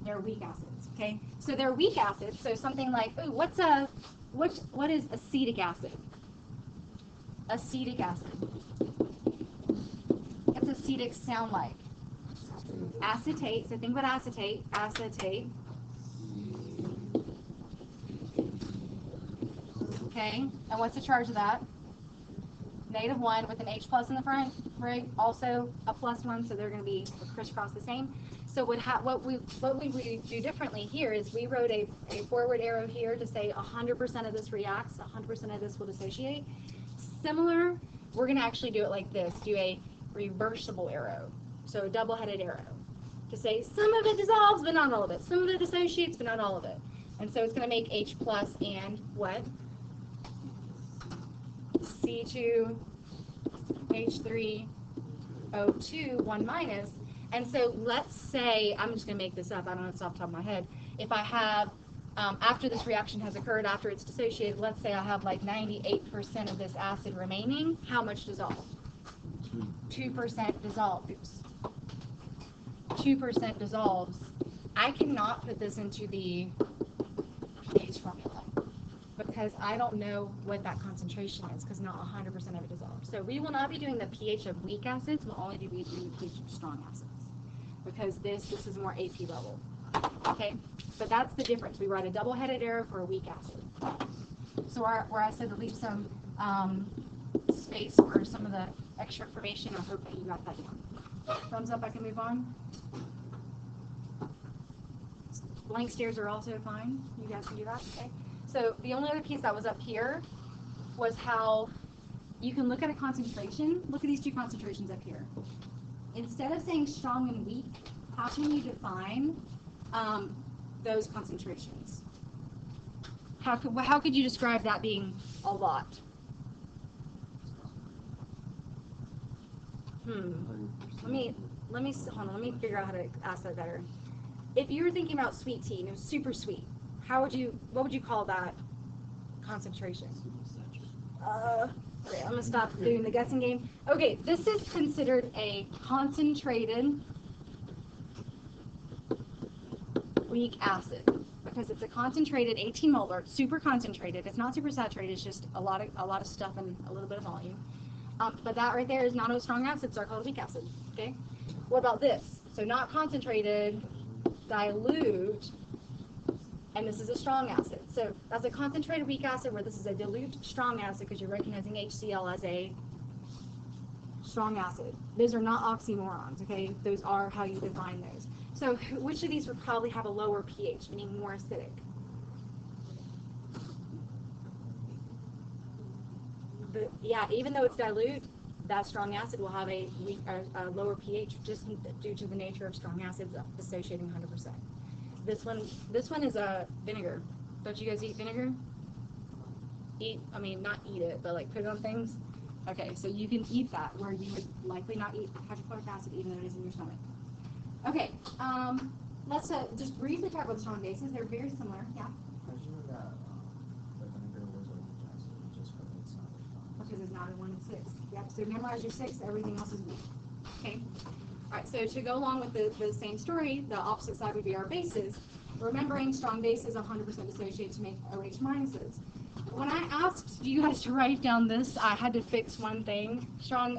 They're weak acids, okay? So they're weak acids, so something like, ooh, what is acetic acid? Acetic acid. What's acetic sound like? Acetate, so think about acetate, acetate. Okay, and what's the charge of that? -1 with an H plus in the front, right? Also a +1, so they're going to be crisscross the same. So what we do differently here is we wrote a forward arrow here to say 100% of this reacts, 100% of this will dissociate. Similar, we're going to actually do it like this, do a reversible arrow, so a double-headed arrow, to say some of it dissolves but not all of it, some of it dissociates but not all of it. And so it's going to make H plus and what? C2, H3, O2, 1 minus. And so let's say, I'm just going to make this up, I don't know if it's off the top of my head. If I have, after this reaction has occurred, after it's dissociated, let's say I have like 98% of this acid remaining, how much dissolved? 2% dissolved. Oops. 2% dissolves. I cannot put this into the pH formula, because I don't know what that concentration is, because not 100% of it dissolved. So we will not be doing the pH of weak acids, we'll only be doing the pH of strong acids, because this is more AP level. Okay, but that's the difference. We write a double-headed arrow for a weak acid. So where I said to leave some space for some of the extra information, I hope that you got that down. Thumbs up, I can move on. Blank stares are also fine. You guys can do that, okay? So the only other piece that was up here was how you can look at a concentration. Look at these 2 concentrations up here. Instead of saying strong and weak, how can you define those concentrations? How could you describe that being a lot? Let me hold on. Let me figure out how to ask that better. If you were thinking about sweet tea and it was super sweet, what would you call that concentration? Okay, I'm gonna stop doing the guessing game. Okay, this is considered a concentrated weak acid because it's a concentrated 18 molar, super concentrated. It's not super saturated. It's just a lot of stuff and a little bit of volume. But that right there is not a strong acid, so I call it a weak acid. Okay. What about this? So not concentrated, dilute, and this is a strong acid. So that's a concentrated weak acid where this is a dilute strong acid because you're recognizing HCl as a strong acid. Those are not oxymorons, okay? Those are how you define those. So which of these would probably have a lower pH, meaning more acidic? Yeah, even though it's dilute, that strong acid will have a lower pH just due to the nature of strong acids associating 100%. This one is a vinegar. Don't you guys eat vinegar? Not eat it, but like put it on things. Okay, so you can eat that where you would likely not eat hydrochloric acid even though it is in your stomach. Okay, let's just briefly talk about strong bases. They're very similar. Yeah. Because it's not in 1 and 6. Yep. So memorize your 6. Everything else is weak. Okay. All right. So to go along with the same story, the opposite side would be our bases. Remembering strong bases 100% dissociate to make OH minuses. When I asked you guys to write down this, I had to fix one thing. Strong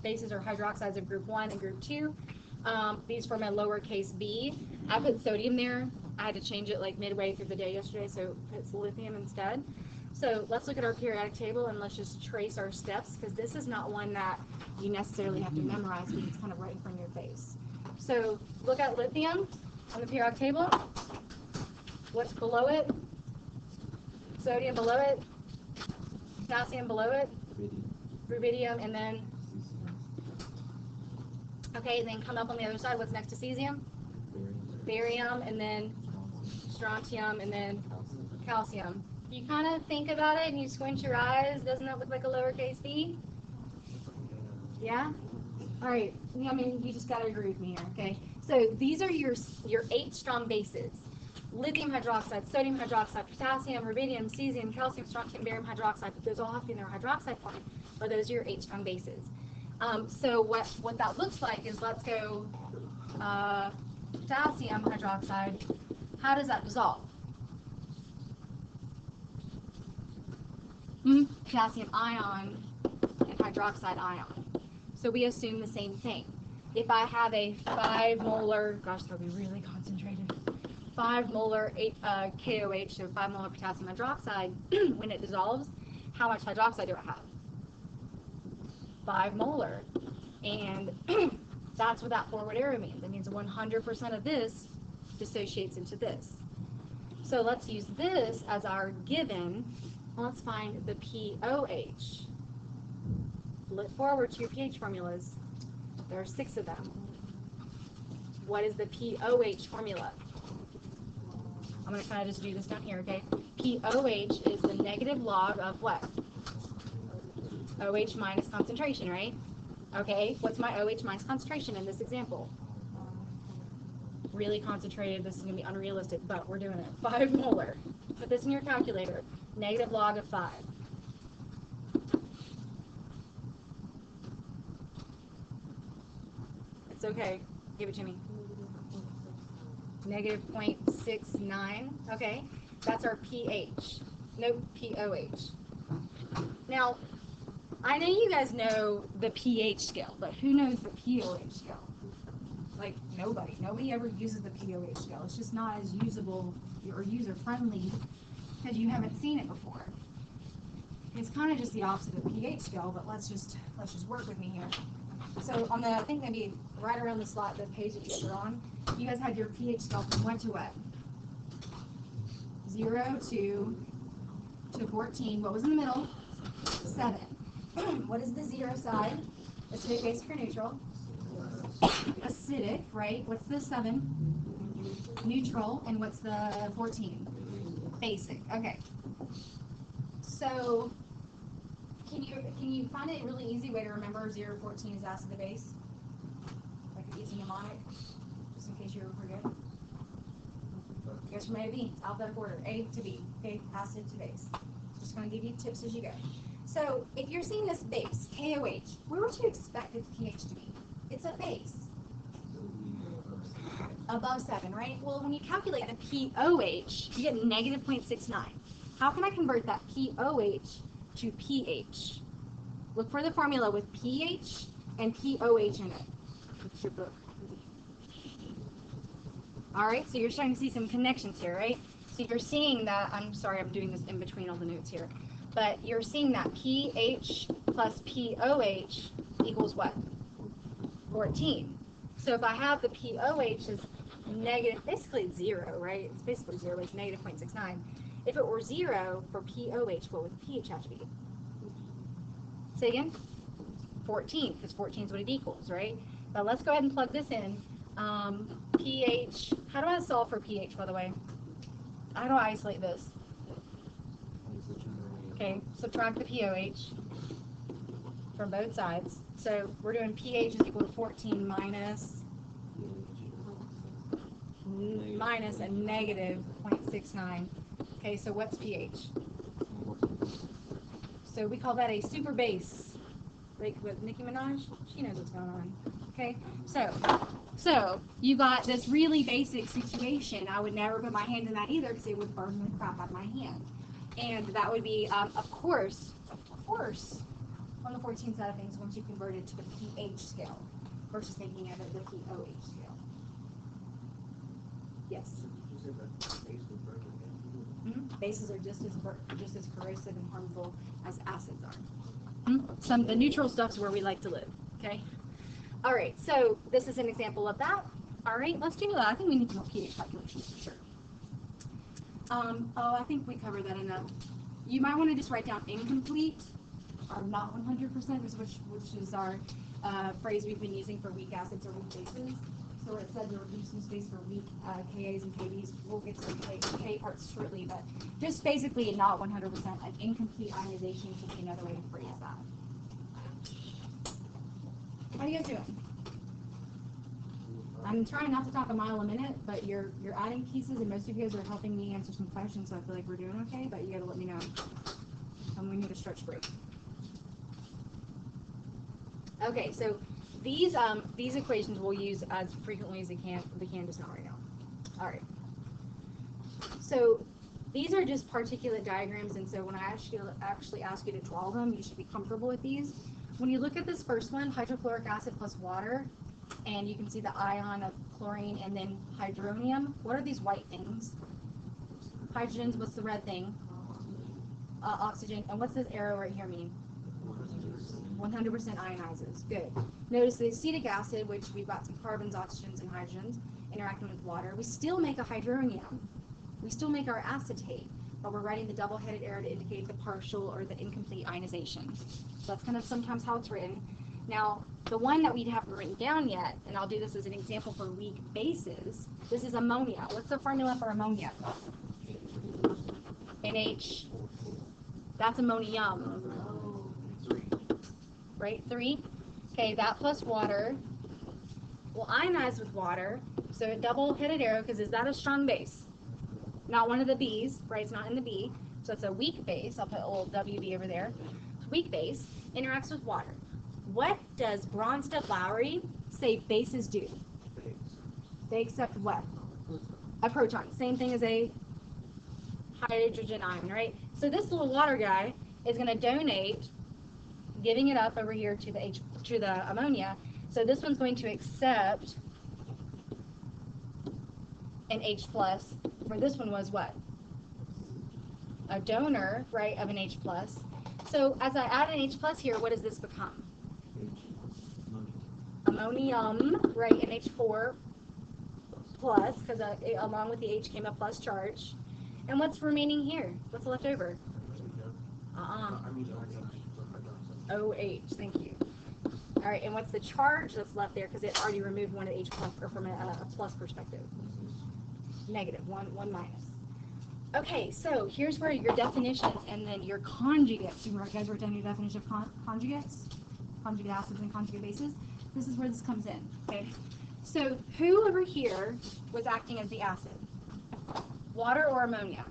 bases are hydroxides of group 1 and group 2. These form a lowercase b. I put sodium there. I had to change it like midway through the day yesterday, so it's lithium instead. So let's look at our periodic table and let's just trace our steps because this is not one that you necessarily have to memorize because it's kind of right in front of your face. So look at lithium on the periodic table. What's below it? Sodium below it. Potassium below it. Rubidium, and then okay, then come up on the other side. What's next to cesium? Barium, and then strontium, and then calcium. You kind of think about it and you squint your eyes. Doesn't that look like a lowercase b? Yeah? All right. You just got to agree with me here, okay? So these are your 8 strong bases. Lithium hydroxide, sodium hydroxide, potassium, rubidium, cesium, calcium, strontium, barium hydroxide. Those all have to be in their hydroxide form, but those are your 8 strong bases. So what that looks like is, let's go potassium hydroxide. How does that dissolve? Potassium ion and hydroxide ion. So we assume the same thing. If I have a 5 molar, gosh, that'll be really concentrated, 5 molar KOH, so 5 molar potassium hydroxide, when it dissolves, how much hydroxide do I have? 5 molar. And that's what that forward arrow means. It means 100% of this dissociates into this. So let's use this as our given. Let's find the POH. Flip forward to your pH formulas. There are 6 of them. What is the POH formula? I'm going to kind of just do this down here, okay? POH is the negative log of what? OH minus concentration, right? Okay, what's my OH minus concentration in this example? Really concentrated. This is going to be unrealistic, but we're doing it. 5 molar. Put this in your calculator. Negative log of 5. It's okay. Give it to me. Negative 0.69. Okay, that's our pH. Nope, POH. Now, I know you guys know the pH scale, but who knows the POH scale? Like, nobody. Nobody ever uses the POH scale. It's just not as usable or user-friendly because you haven't seen it before. It's kind of just the opposite of the pH scale, but let's just work with me here. So on the, I think maybe right around the slot, the page that you were on, you guys had your pH scale from what to what? 0 to 14. What was in the middle? 7. What is the 0 side? Acidic, basic, or neutral? Acidic, right? What's the 7? Neutral. And what's the 14? Basic. Okay. So can you find a really easy way to remember 0 to 14 is acid to base? Like an easy mnemonic, just in case you ever forget. It goes from A to B, it's alphabetical order, A to B, okay, acid to base. Just going to give you tips as you go. So if you're seeing this base, KOH, where would you expect its pH to be? It's a base. Above 7, right? Well, when you calculate the POH, you get negative 0.69. How can I convert that POH to pH? Look for the formula with pH and POH in it. What's your book? All right, so you're starting to see some connections here, right? So you're seeing that, I'm sorry, I'm doing this in between all the notes here, but you're seeing that pH plus POH equals what? 14. So if I have the POH as negative, basically it's 0, right? It's basically 0, it's negative 0.69. If it were 0 for POH, what would the pH have to be? Say again? 14, because 14 is what it equals, right? But let's go ahead and plug this in. pH, how do I solve for pH, by the way? How do I isolate this? Okay, subtract the POH from both sides. So we're doing pH is equal to 14 minus a negative 0.69. Okay, so what's pH? So we call that a super base. Like with Nicki Minaj, she knows what's going on. Okay, so you got this really basic situation. I would never put my hand in that either because it would burn the crap out of my hand. And that would be, of course, on the 14 side of things once you convert it to the pH scale versus thinking of it the POH scale. Yes? Bases are just as corrosive and harmful as acids are. The neutral stuff's where we like to live. Okay. All right. So this is an example of that. All right. Let's do that. I think we need more pH calculations for sure. I think we covered that enough. You might want to just write down incomplete or not 100%, which is our phrase we've been using for weak acids or weak bases. So it said there would be some space for weak Kas and Kbs. We'll get to the K parts shortly, but just basically not 100%, like incomplete ionization would be another way to phrase that. How are you guys doing? I'm trying not to talk a mile a minute, but you're adding pieces, and most of you guys are helping me answer some questions, so I feel like we're doing okay, but you gotta let me know. And we need a stretch break. Okay, so these equations we'll use as frequently as we can, just not right now. All right. So these are just particulate diagrams, and so when I actually ask you to draw them, you should be comfortable with these. When you look at this first one, hydrochloric acid plus water, and you can see the ion of chlorine and then hydronium. What are these white things? Hydrogens, what's the red thing? Oxygen. And what's this arrow right here mean? 100% ionizes. Good. Notice the acetic acid, which we've got some carbons, oxygens, and hydrogens interacting with water. We still make a hydronium. We still make our acetate, but we're writing the double-headed arrow to indicate the partial or the incomplete ionization. So that's kind of sometimes how it's written. Now, the one that we haven't written down yet, and I'll do this as an example for weak bases, this is ammonia. What's the formula for ammonia? NH. That's ammonium. Right, 3. Okay, that plus water will ionize with water. So a double-headed arrow, because is that a strong base? Not one of the B's, right? It's not in the B. So it's a weak base. I'll put a little WB over there. Weak base interacts with water. What does Bronsted-Lowry say bases do? They accept what? A proton. Same thing as a hydrogen ion, right? So this little water guy is going to donate, giving it up over here to the ammonia. So this one's going to accept an H+, where this one was what? A donor, right, of an H+. So as I add an H+ here, what does this become? Ammonium, right, and H4+, because along with the H came a plus charge. And what's remaining here? What's left over? OH, thank you. All right, and what's the charge that's left there? Because it already removed one of the H+, or from a plus perspective. Negative, one minus. Okay, so here's where your definitions and then your conjugates. You guys wrote down your definition of conjugates, conjugate acids and conjugate bases. This is where this comes in. Okay, so who over here was acting as the acid? Water or ammonia?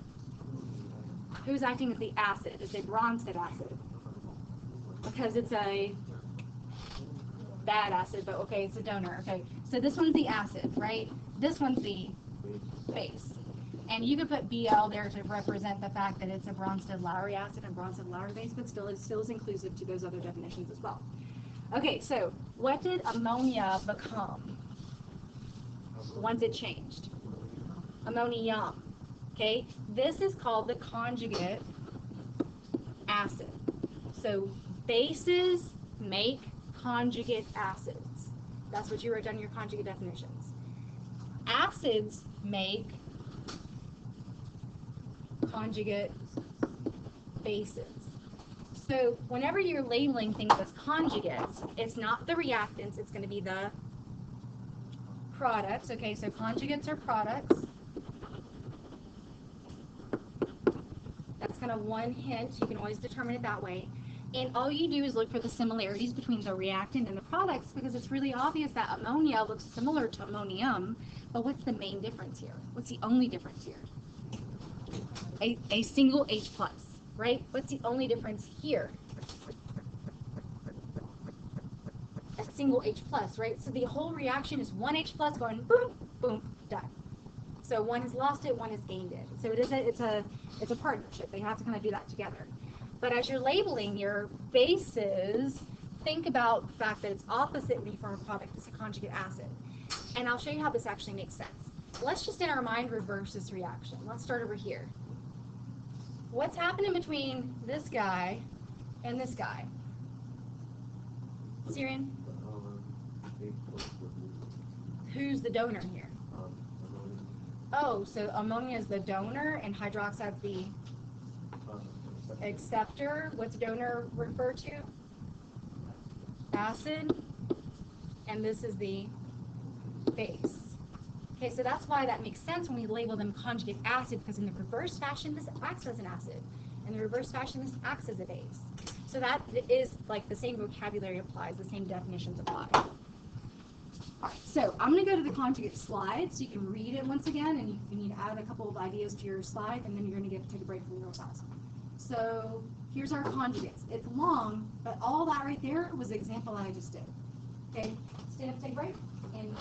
Who's acting as the acid? It's a Bronsted acid because it's a bad acid, but okay, it's a donor. Okay, so this one's the acid, right? This one's the base. And you could put BL there to represent the fact that it's a Bronsted-Lowry acid and Bronsted-Lowry base, but still is inclusive to those other definitions as well. Okay, so what did ammonia become once it changed? Ammonium. Okay, this is called the conjugate acid. So bases make conjugate acids. That's what you wrote down in your conjugate definitions. Acids make conjugate bases. So whenever you're labeling things as conjugates, it's not the reactants, it's going to be the products. Okay, so conjugates are products. That's kind of one hint. You can always determine it that way. And all you do is look for the similarities between the reactant and the products because it's really obvious that ammonia looks similar to ammonium, but what's the main difference here? What's the only difference here? A single H plus, right? What's the only difference here? A single H plus, right? So the whole reaction is one H plus going boom, boom, done. So one has lost it, one has gained it. So it's a partnership. They have to kind of do that together. But as you're labeling your bases, think about the fact that it's opposite when you form a product. It's a conjugate acid. And I'll show you how this actually makes sense. Let's just in our mind reverse this reaction. Let's start over here. What's happening between this guy and this guy? Syrian? Who's the donor here? Oh, so ammonia is the donor and hydroxide's the acceptor. What's donor refer to? Acid. And this is the base. Okay, so that's why that makes sense when we label them conjugate acid, because in the reverse fashion, this acts as an acid. In the reverse fashion, this acts as a base. So that is like the same vocabulary applies, the same definitions apply. All right, so I'm going to go to the conjugate slide so you can read it once again, and you need to add a couple of ideas to your slide, and then you're going to take a break from real fast. So here's our conjugates. It's long, but all that right there was the example that I just did. Okay, stand up, take a break. And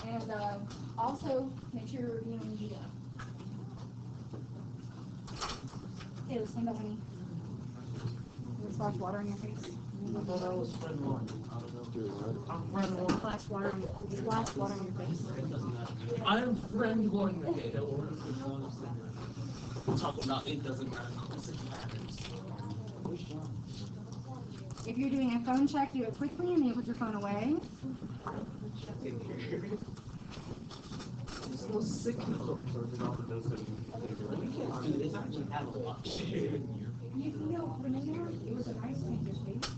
also make sure you're reviewing the okay, let's stand up, honey. You splash water on your face. I thought I was friend one. I'm friend one. Splash water on your face. I'm friend one. Okay, that works. We're talking about it doesn't matter. If you're doing a phone check, do it quickly and then put your phone away. There's no signal. It's actually had a lot of shit. You know, remember, it was a nice thing to face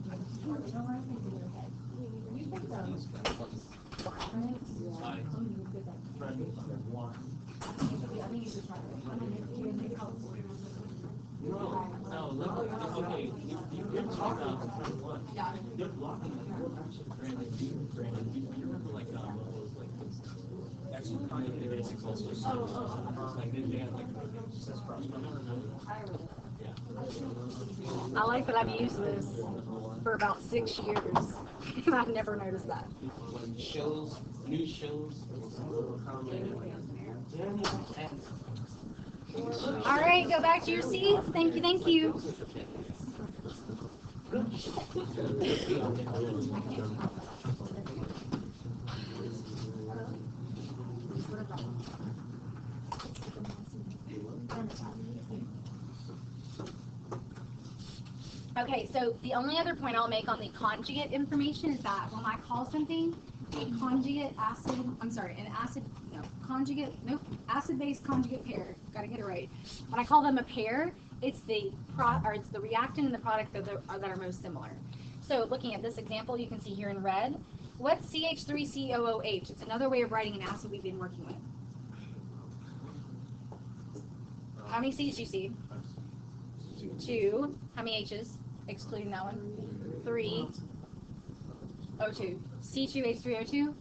because you don't want to think in your head. You think so. I think you should try it. No, look, okay, you're talking about friend one. You're blocking the Brandon. You remember like those like actually kind of the basics also. Like they had like success process. I like that I've used this for about 6 years, and I've never noticed that. When shows, new shows. All right, go back to your seats. Thank you, thank you. Okay, so the only other point I'll make on the conjugate information is that when I call something a conjugate acid, acid-base conjugate pair, gotta get it right. When I call them a pair, it's the reactant and the product that are most similar. So looking at this example, you can see here in red, what's CH3COOH? It's another way of writing an acid we've been working with. How many C's do you see? 2. How many H's? Excluding that one. 3. O2. C2H3O2.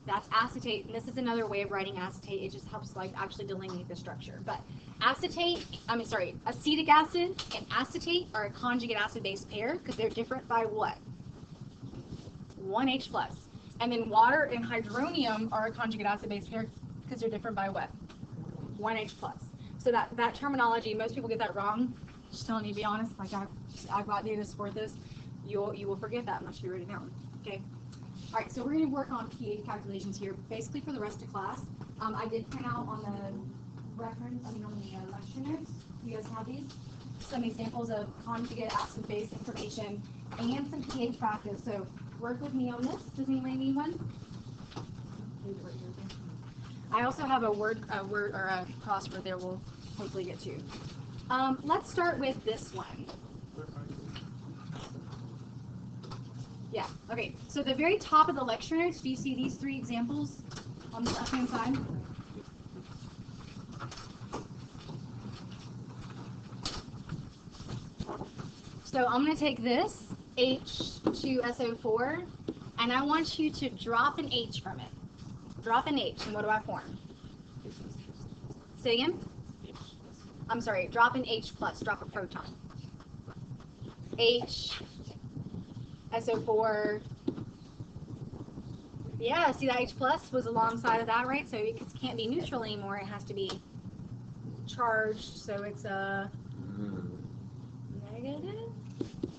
That's acetate, and this is another way of writing acetate. It just helps like actually delineate the structure. But acetic acid and acetate are a conjugate acid-base pair because they're different by what? 1 H plus. And then water and hydronium are a conjugate acid-base pair because they're different by what? 1 H plus. So that terminology, most people get that wrong. Just telling you to be honest, like I've got data to support this. You will forget that unless you write it down. Okay. All right, so we're going to work on pH calculations here, basically for the rest of class. I did print out on the reference, on the lecture notes. You guys have these? Some examples of conjugate acid-base information and some pH practice. So work with me on this. Does anybody need one? I also have a word or a crossword there we'll hopefully get to. Let's start with this one. Yeah, okay, so the very top of the lecture notes, do you see these 3 examples on the left-hand side? So I'm going to take this, H2SO4, and I want you to drop an H from it. Drop an H, and what do I form? Say again? I'm sorry, drop an H plus, drop a proton. H, SO4. Yeah, see that H plus was alongside of that, right? So it can't be neutral anymore. It has to be charged. So it's a negative.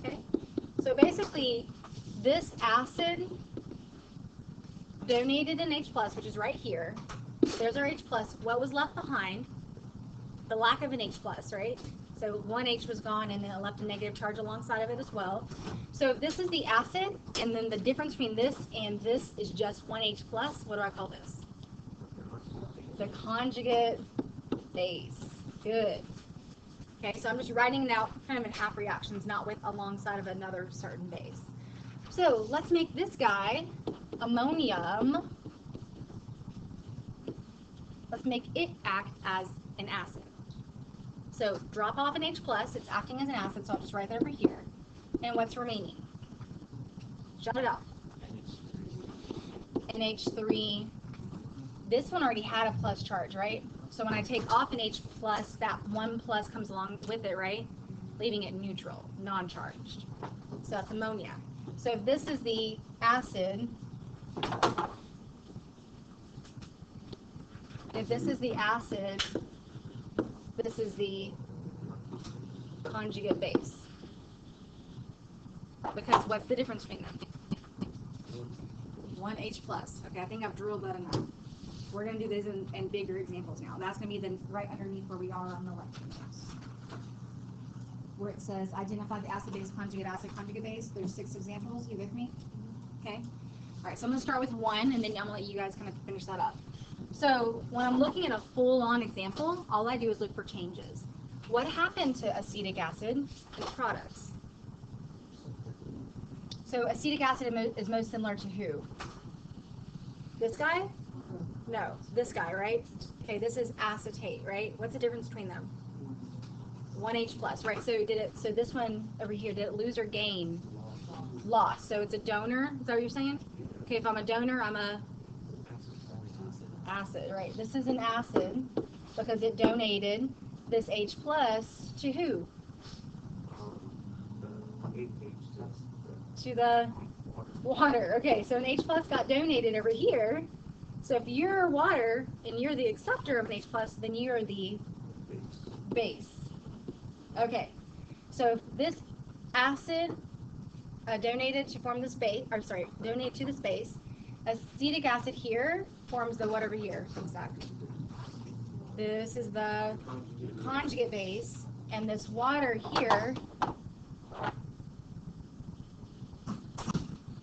Okay. So basically, this acid donated an H plus, which is right here. There's our H plus. What was left behind? The lack of an H plus, right? So 1 H was gone, and then it left a negative charge alongside of it as well. So if this is the acid, and then the difference between this and this is just 1 H plus, what do I call this? The conjugate base. Good. Okay, so I'm just writing it out kind of in half reactions, not with alongside of another certain base. So let's make this guy ammonium. Let's make it act as an acid. So drop off an H plus, it's acting as an acid, so I'll just write that over here. And what's remaining? Shut it up. NH3. This one already had a plus charge, right? So when I take off an H plus, that 1 plus comes along with it, right? Leaving it neutral, non-charged. So that's ammonia. So if this is the acid, this is the conjugate base. Because what's the difference between them? 1 H plus. Okay, I think I've drilled that enough. We're going to do this in bigger examples now. That's going to be then right underneath where we are on the lecture notes. Where it says identify the acid base, conjugate acid, conjugate base. There's 6 examples. You with me? Okay. All right, so I'm going to start with 1, and then I'm going to let you guys kind of finish that up. So when I'm looking at a full-on example, all I do is look for changes. What happened to acetic acid in its products? So acetic acid is most similar to who? This guy? No, this guy, right? Okay, this is acetate, right? What's the difference between them? 1 H plus, right? So so this one over here, did it lose or gain? Lost. So it's a donor. Is that what you're saying? Okay, if I'm a donor, I'm a acid, right? This is an acid because it donated this H plus to who? To the water. Okay, so an H plus got donated over here. So if you're water and you're the acceptor of an H plus, then you're the base. Okay, so if this acid donated to form this base, or sorry, donated to this base, acetic acid here forms the what over here? Exactly. This is the conjugate base, and this water here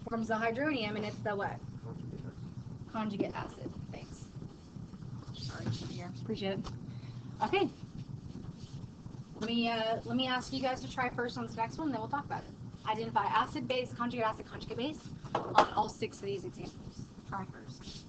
forms the hydronium, and it's the what? Conjugate acid. Thanks. Sorry, here. Appreciate it. Okay. Let me ask you guys to try first on this next one, and then we'll talk about it. Identify acid base, conjugate base on all 6 of these examples. Try first.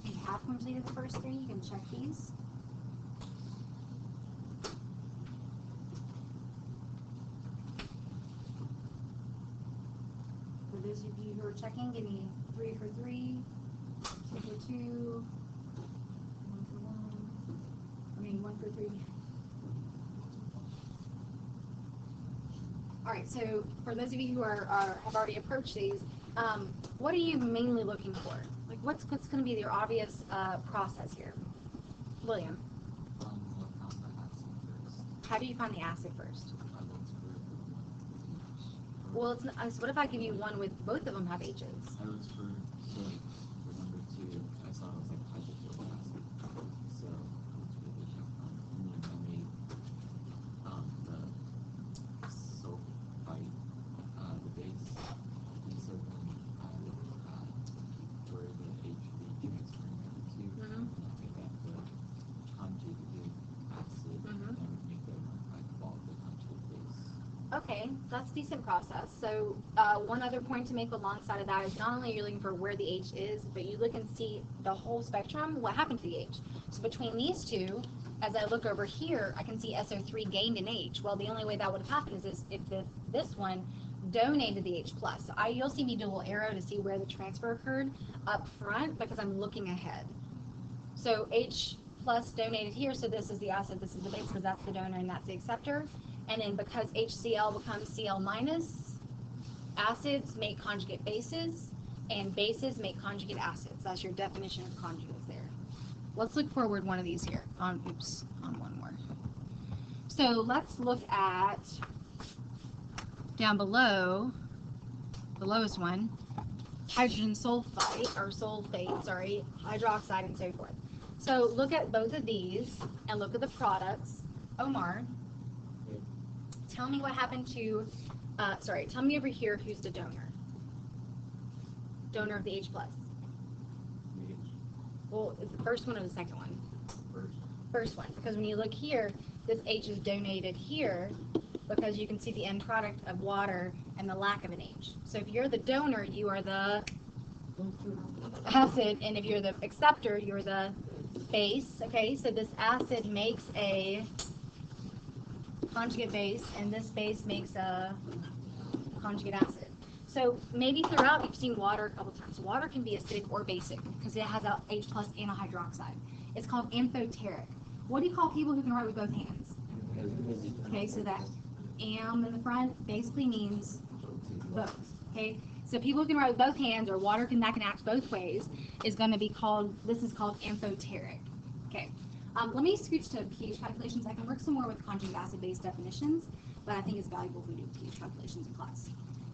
If you have completed the first three, you can check these. For those of you who are checking, give me 3 for 3, 2 for 2, 1 for 1. I mean 1 for 3. All right. So for those of you who have already approached these, what are you mainly looking for? Like what's going to be your obvious process here, William? What found the acid first? How do you find the acid first? I looked for H. Well, it's not, so what if I give you one with both of them have H's? I looked for, so for number 2, I saw it was like hydrofluoric acid. So I looked for the H one. And then I made the sulfite, the base. And so then I looked at where the H would be transferring over to. Mhm. And I made that the conjugated acid. Mhm. And I would make them like all the conjugate base. Okay, that's a decent process. So one other point to make alongside of that is not only are you looking for where the H is, but you look and see the whole spectrum, what happened to the H. So between these two, as I look over here, I can see SO3 gained in H. Well, the only way that would have happened is if this one donated the H+. So you'll see me do a little arrow to see where the transfer occurred up front because I'm looking ahead. So H+ donated here, so this is the acid, this is the base because that's the donor and that's the acceptor. And then because HCl becomes Cl-, acids make conjugate bases, and bases make conjugate acids. That's your definition of conjugates there. Let's look forward one of these here. On one more. So let's look at down below, the lowest one, hydrogen sulfate, or sulfate, sorry, hydroxide and so forth. So look at both of these and look at the products. Omar, tell me what happened to, tell me over here who's the donor. Donor of the H+. Well, is the first one or the second one? First one, because when you look here, this H is donated here because you can see the end product of water and the lack of an H. So if you're the donor, you are the acid, and if you're the acceptor, you're the base. Okay, so this acid makes a conjugate base, and this base makes a conjugate acid. So maybe throughout you've seen water a couple times. Water can be acidic or basic because it has a H+ and a hydroxide. It's called amphoteric. What do you call people who can write with both hands? Okay, so that am in the front basically means both. Okay, so people who can write with both hands, or water that can act both ways, is going to be called, this is called amphoteric. Okay, let me switch to pH calculations. I can work some more with conjugate acid-based definitions, but I think it's valuable if we do pH calculations in class.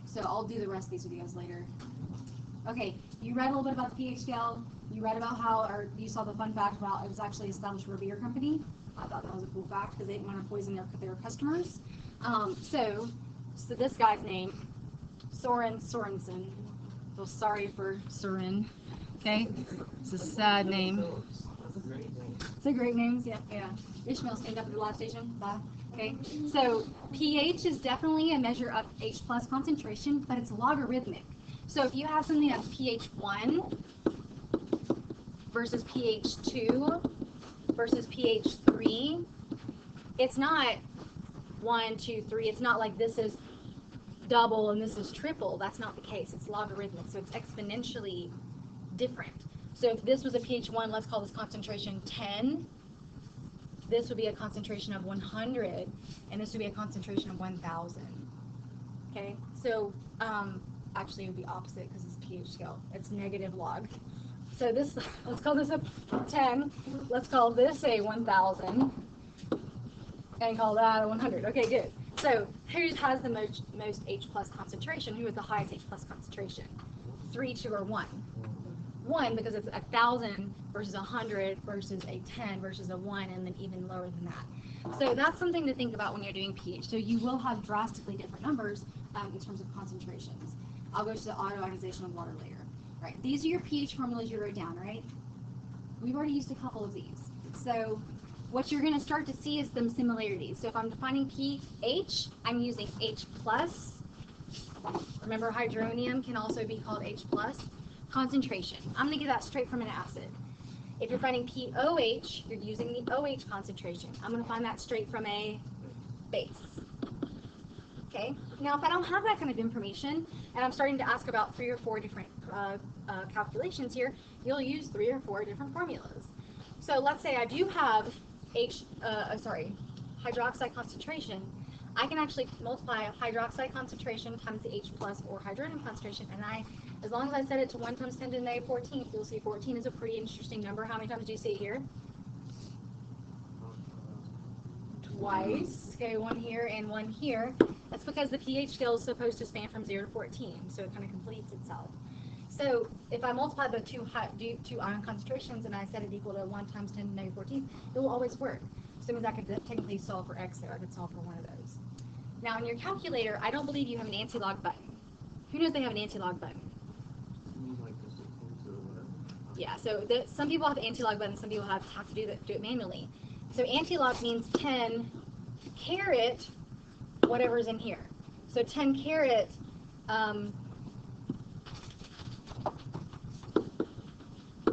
So I'll do the rest of these with you guys later. Okay, you read a little bit about the pH scale. You read about how, or you saw the fun fact about it was actually established for a beer company. I thought that was a cool fact because they didn't want to poison their customers. So this guy's name, Sorensen. So sorry for Soren. Okay, it's a sad name. It's a great name. Yeah. Ishmael, stand up at the last station. Bye. Okay. So pH is definitely a measure of H+ concentration, but it's logarithmic. So if you have something that's pH 1 versus pH 2 versus pH 3, it's not 1, 2, 3. It's not like this is double and this is triple. That's not the case. It's logarithmic, so it's exponentially different. So if this was a pH 1, let's call this concentration 10. This would be a concentration of 100, and this would be a concentration of 1,000. Okay, so actually it would be opposite because it's pH scale. It's negative log. So this, let's call this a 10. Let's call this a 1,000. And call that a 100. Okay, good. So who has the most H plus concentration? Who has the highest H plus concentration? 3, 2, or 1? 1, because it's 1,000 versus 100 versus a 10 versus a 1, and then even lower than that. So that's something to think about when you're doing pH. So you will have drastically different numbers in terms of concentrations. I'll go to the autoionization of water later. Right, these are your pH formulas you wrote down, right? We've already used a couple of these. So what you're going to start to see is some similarities. So if I'm defining pH, I'm using H plus. Remember, hydronium can also be called H plus. Concentration. I'm going to get that straight from an acid. If you're finding POH, you're using the OH concentration. I'm going to find that straight from a base. Okay. Now, if I don't have that kind of information, and I'm starting to ask about 3 or 4 different calculations here, you'll use 3 or 4 different formulas. So let's say I do have hydroxide concentration. I can actually multiply hydroxide concentration times the H plus or hydronium concentration, and as long as I set it to 1 times 10 to the negative 14th, you'll see 14 is a pretty interesting number. How many times do you see it here? Twice. Okay, 1 here and 1 here. That's because the pH scale is supposed to span from 0 to 14, so it kind of completes itself. So if I multiply the two ion concentrations and I set it equal to 1 times 10 to the negative 14, it will always work. So it means I could technically solve for x there. I could solve for one of those. Now in your calculator, I don't believe you have an anti-log button. Who knows they have an anti-log button? Yeah, so some people have anti-log buttons, some people have to do it manually. So anti-log means 10 caret whatever's in here. So 10 caret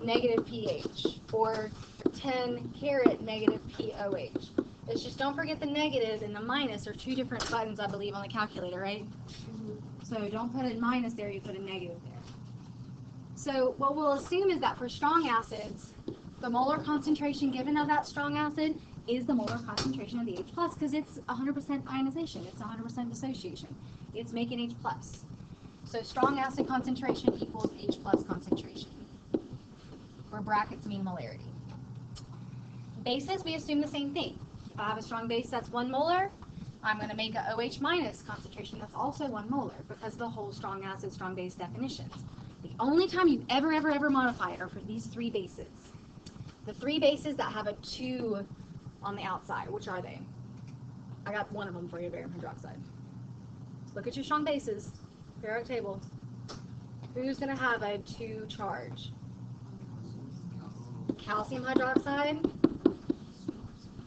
negative pH, or 10 caret negative POH. It's just, don't forget the negative and the minus are 2 different buttons, I believe, on the calculator, right? So don't put a minus there, you put a negative there. So what we'll assume is that for strong acids, the molar concentration given of that strong acid is the molar concentration of the H+, because it's 100% ionization, it's 100% dissociation. It's making H+. So strong acid concentration equals H+ concentration, where brackets mean molarity. Bases, we assume the same thing. If I have a strong base that's 1 molar, I'm going to make a OH minus concentration that's also 1 molar, because of the whole strong acid, strong base definitions. The only time you ever modify it are for these 3 bases. The 3 bases that have a 2 on the outside, which are they? I got one of them for you, barium hydroxide. Look at your strong bases, periodic table. Who's going to have a 2 charge? Calcium hydroxide,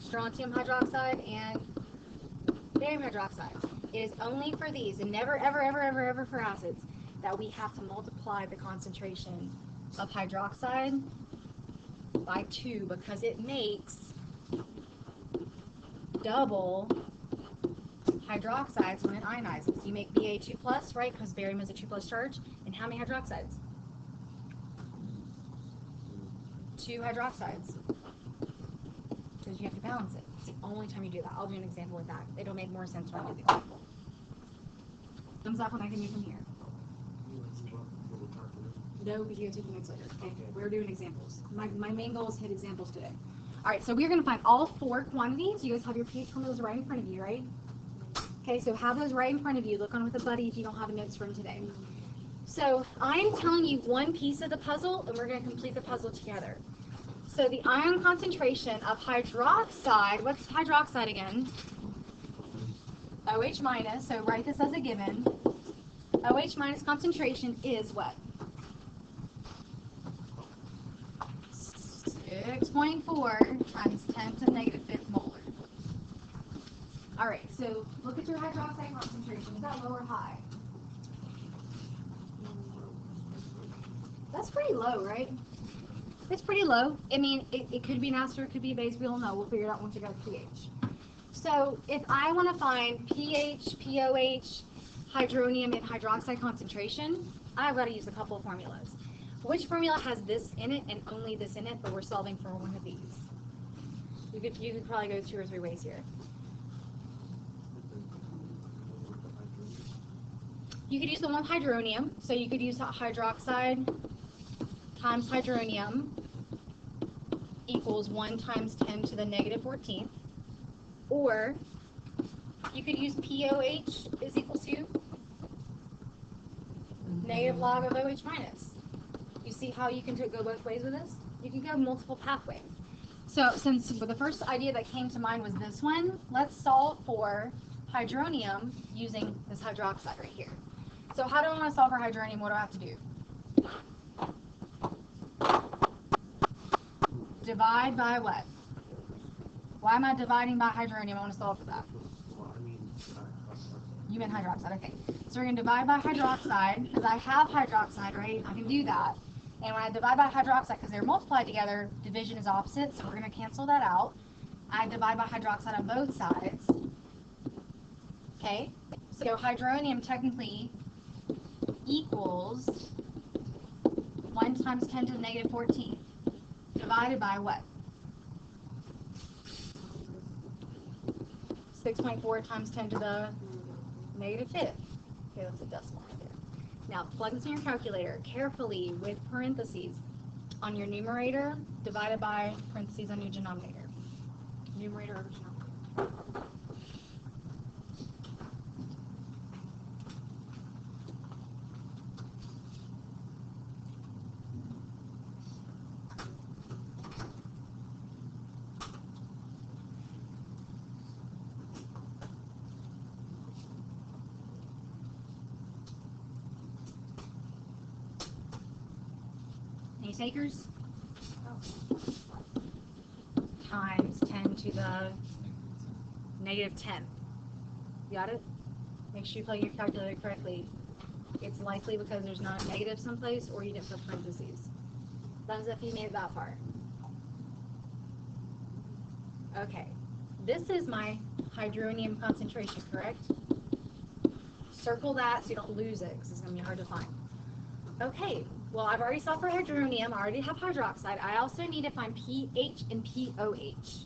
strontium hydroxide, and barium hydroxide. It is only for these, and never ever for acids, that we have to multiply the concentration of hydroxide by 2, because it makes double hydroxides when it ionizes. You make Ba2+, right, because barium is a 2+ charge, and how many hydroxides? 2 hydroxides, because you have to balance it. It's the only time you do that. I'll do an example with that. It'll make more sense when I do the example. Thumbs up when I can move from here. No, because you have to do next later. Okay, we're doing examples. My main goal is to hit examples today. All right, so we're going to find all 4 quantities. You guys have your pH formulas right in front of you, right? Okay, so have those right in front of you. Look on with a buddy if you don't have a notes from today. So I'm telling you one piece of the puzzle, and we're going to complete the puzzle together. So the ion concentration of hydroxide, what's hydroxide again? OH minus, so write this as a given. OH minus concentration is what? 6.4 times 10 to the negative 5th molar. All right, so look at your hydroxide concentration. Is that low or high? That's pretty low, right? It's pretty low. I mean, it could be an acid or it could be a base. We don't know. We'll figure it out once we go to pH. So if I want to find pH, POH, hydronium, and hydroxide concentration, I've got to use a couple of formulas. Which formula has this in it and only this in it, but we're solving for one of these? You could probably go 2 or 3 ways here. You could use the one with hydronium, so you could use hydroxide times hydronium equals 1 times 10 to the negative 14th. Or you could use POH is equal to negative log of OH minus. You see how you can go both ways with this? You can go multiple pathways. So since the first idea that came to mind was this one, let's solve for hydronium using this hydroxide right here. So how do I want to solve for hydronium? What do I have to do? Divide by what? Why am I dividing by hydronium? I want to solve for that. You meant hydroxide, okay. So we're going to divide by hydroxide, because I have hydroxide, right? I can do that. And when I divide by hydroxide, because they're multiplied together, division is opposite, so we're going to cancel that out. I divide by hydroxide on both sides. Okay, so hydronium technically equals 1 times 10 to the negative 14th divided by what? 6.4 times 10 to the negative 5th. Okay, that's a decimal right there. Now, plug this in your calculator carefully with parentheses on your numerator divided by parentheses on your denominator. Numerator over denominator. Any takers? Times 10 to the negative 10. Got it? Make sure you plug your calculator correctly. It's likely because there's not a negative someplace or you didn't put parentheses. Thumbs up if you made it that far. Okay. This is my hydronium concentration, correct? Circle that so you don't lose it because it's going to be hard to find. Okay, well, I've already solved for hydronium. I already have hydroxide. I also need to find pH and POH.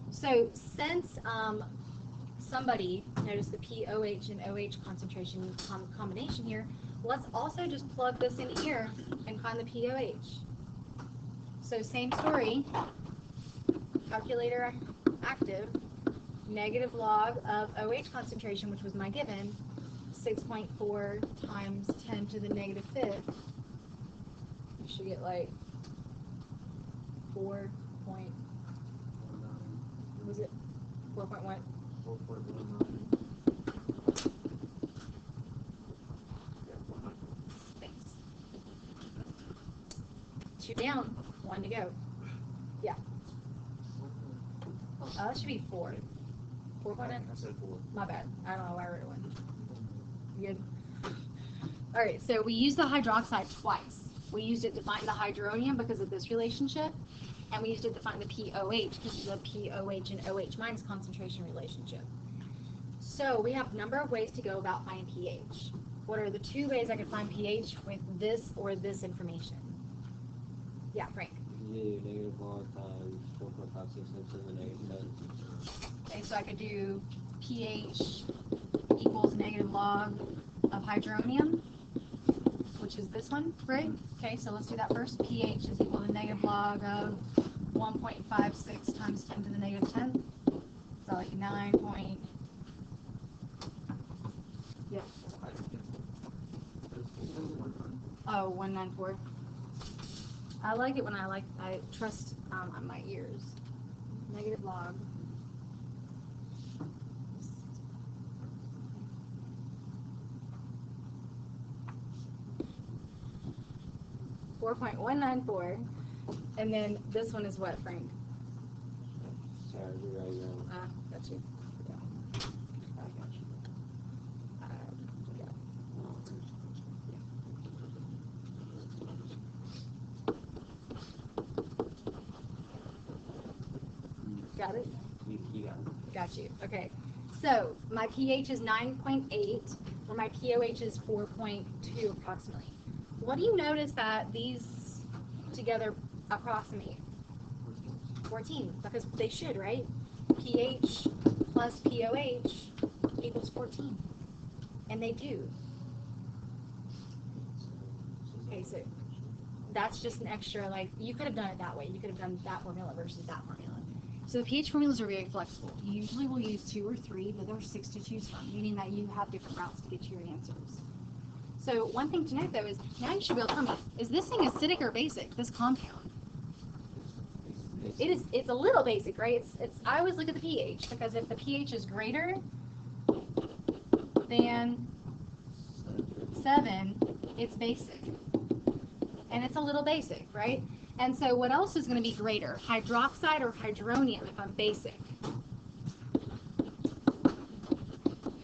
So since somebody noticed the POH and OH concentration combination here, let's also just plug this in here and find the POH. So same story, calculator active, negative log of OH concentration, which was my given, 6.4 times 10 to the negative 5th. You should get like 4 point, was it 4.1? 4.19. Thanks. 2 down, 1 to go. Yeah. That should be 4. 4.9? I said 4. My bad. I don't know why I wrote 1. Good. All right, so we used the hydroxide twice. We used it to find the hydronium because of this relationship, and we used it to find the POH because of the POH and OH minus concentration relationship. So we have a number of ways to go about finding pH. What are the 2 ways I could find pH with this or this information? Yeah, Frank. Yeah, negative log times 4.56 to the negative 10. Okay, so I could do pH equals negative log of hydronium, which is this one, right? Okay, so let's do that first. pH is equal to negative log of 1.56 times 10 to the negative 10. So like 9 point, yeah. Oh, 194. I like it when I trust on my ears. Negative log. .194, and then this one is what, Frank? Sorry, we're right now. Got you. Yeah. I got you. Yeah. Got it? You got it. Got you. Okay. So my pH is 9.8, or my POH is 4.2 approximately. What do you notice that these together approximate? 14, because they should, right? pH plus POH equals 14. And they do. Okay, so that's just an extra, like, you could have done it that way. You could have done that formula versus that formula. So the pH formulas are very flexible. You usually will use 2 or 3, but there are 6 to choose from, meaning that you have different routes to get to your answers. So one thing to note, though, is now you should be able to tell me, is this thing acidic or basic, this compound? It's a little basic, right? I always look at the pH, because if the pH is greater than 7, it's basic. And it's a little basic, right? And so what else is going to be greater? Hydroxide or hydronium if I'm basic?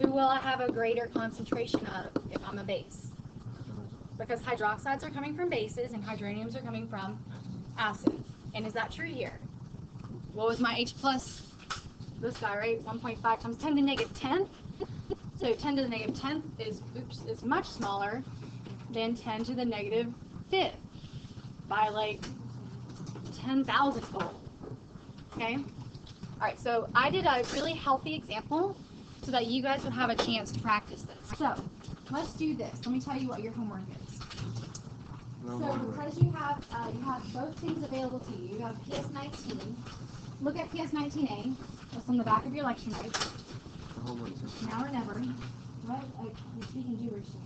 Who will I have a greater concentration of if I'm a base? Because hydroxides are coming from bases and hydroniums are coming from acids. And is that true here? What was my H plus? This guy, right? 1.5 times 10 to the negative 10. So 10 to the negative 10th is much smaller than 10 to the negative 5th by like 10,000-fold. Okay? Alright, so I did a really healthy example so that you guys would have a chance to practice this. So, let's do this. Let me tell you what your homework is. So, because you have both things available to you, you have PS19. Look at PS19A. That's on the back of your lecture notes. Now or never. What? You're speaking gibberish to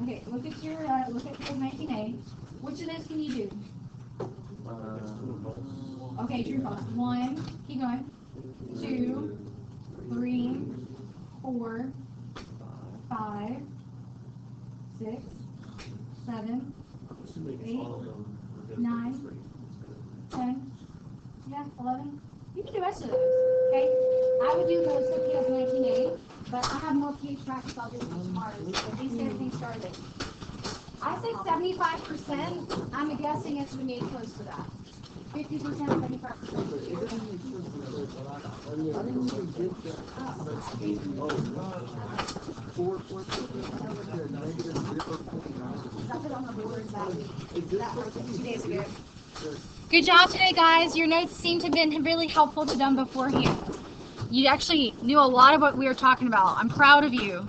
me. Okay, look at PS19A. Which of those can you do? Okay, true false. 1, keep going. 2, 3, 4, 5, 6, 7, 8, 9, 10, yeah, 11. You can do the rest of those, okay? I would do most of PS19A, but I have more pH practice I'll do tomorrow, so these get things started. I said 75%. I'm guessing it's going to be close to that. 50%, 75%. Good job today, guys. Your notes seem to have been really helpful to them beforehand. You actually knew a lot of what we were talking about. I'm proud of you.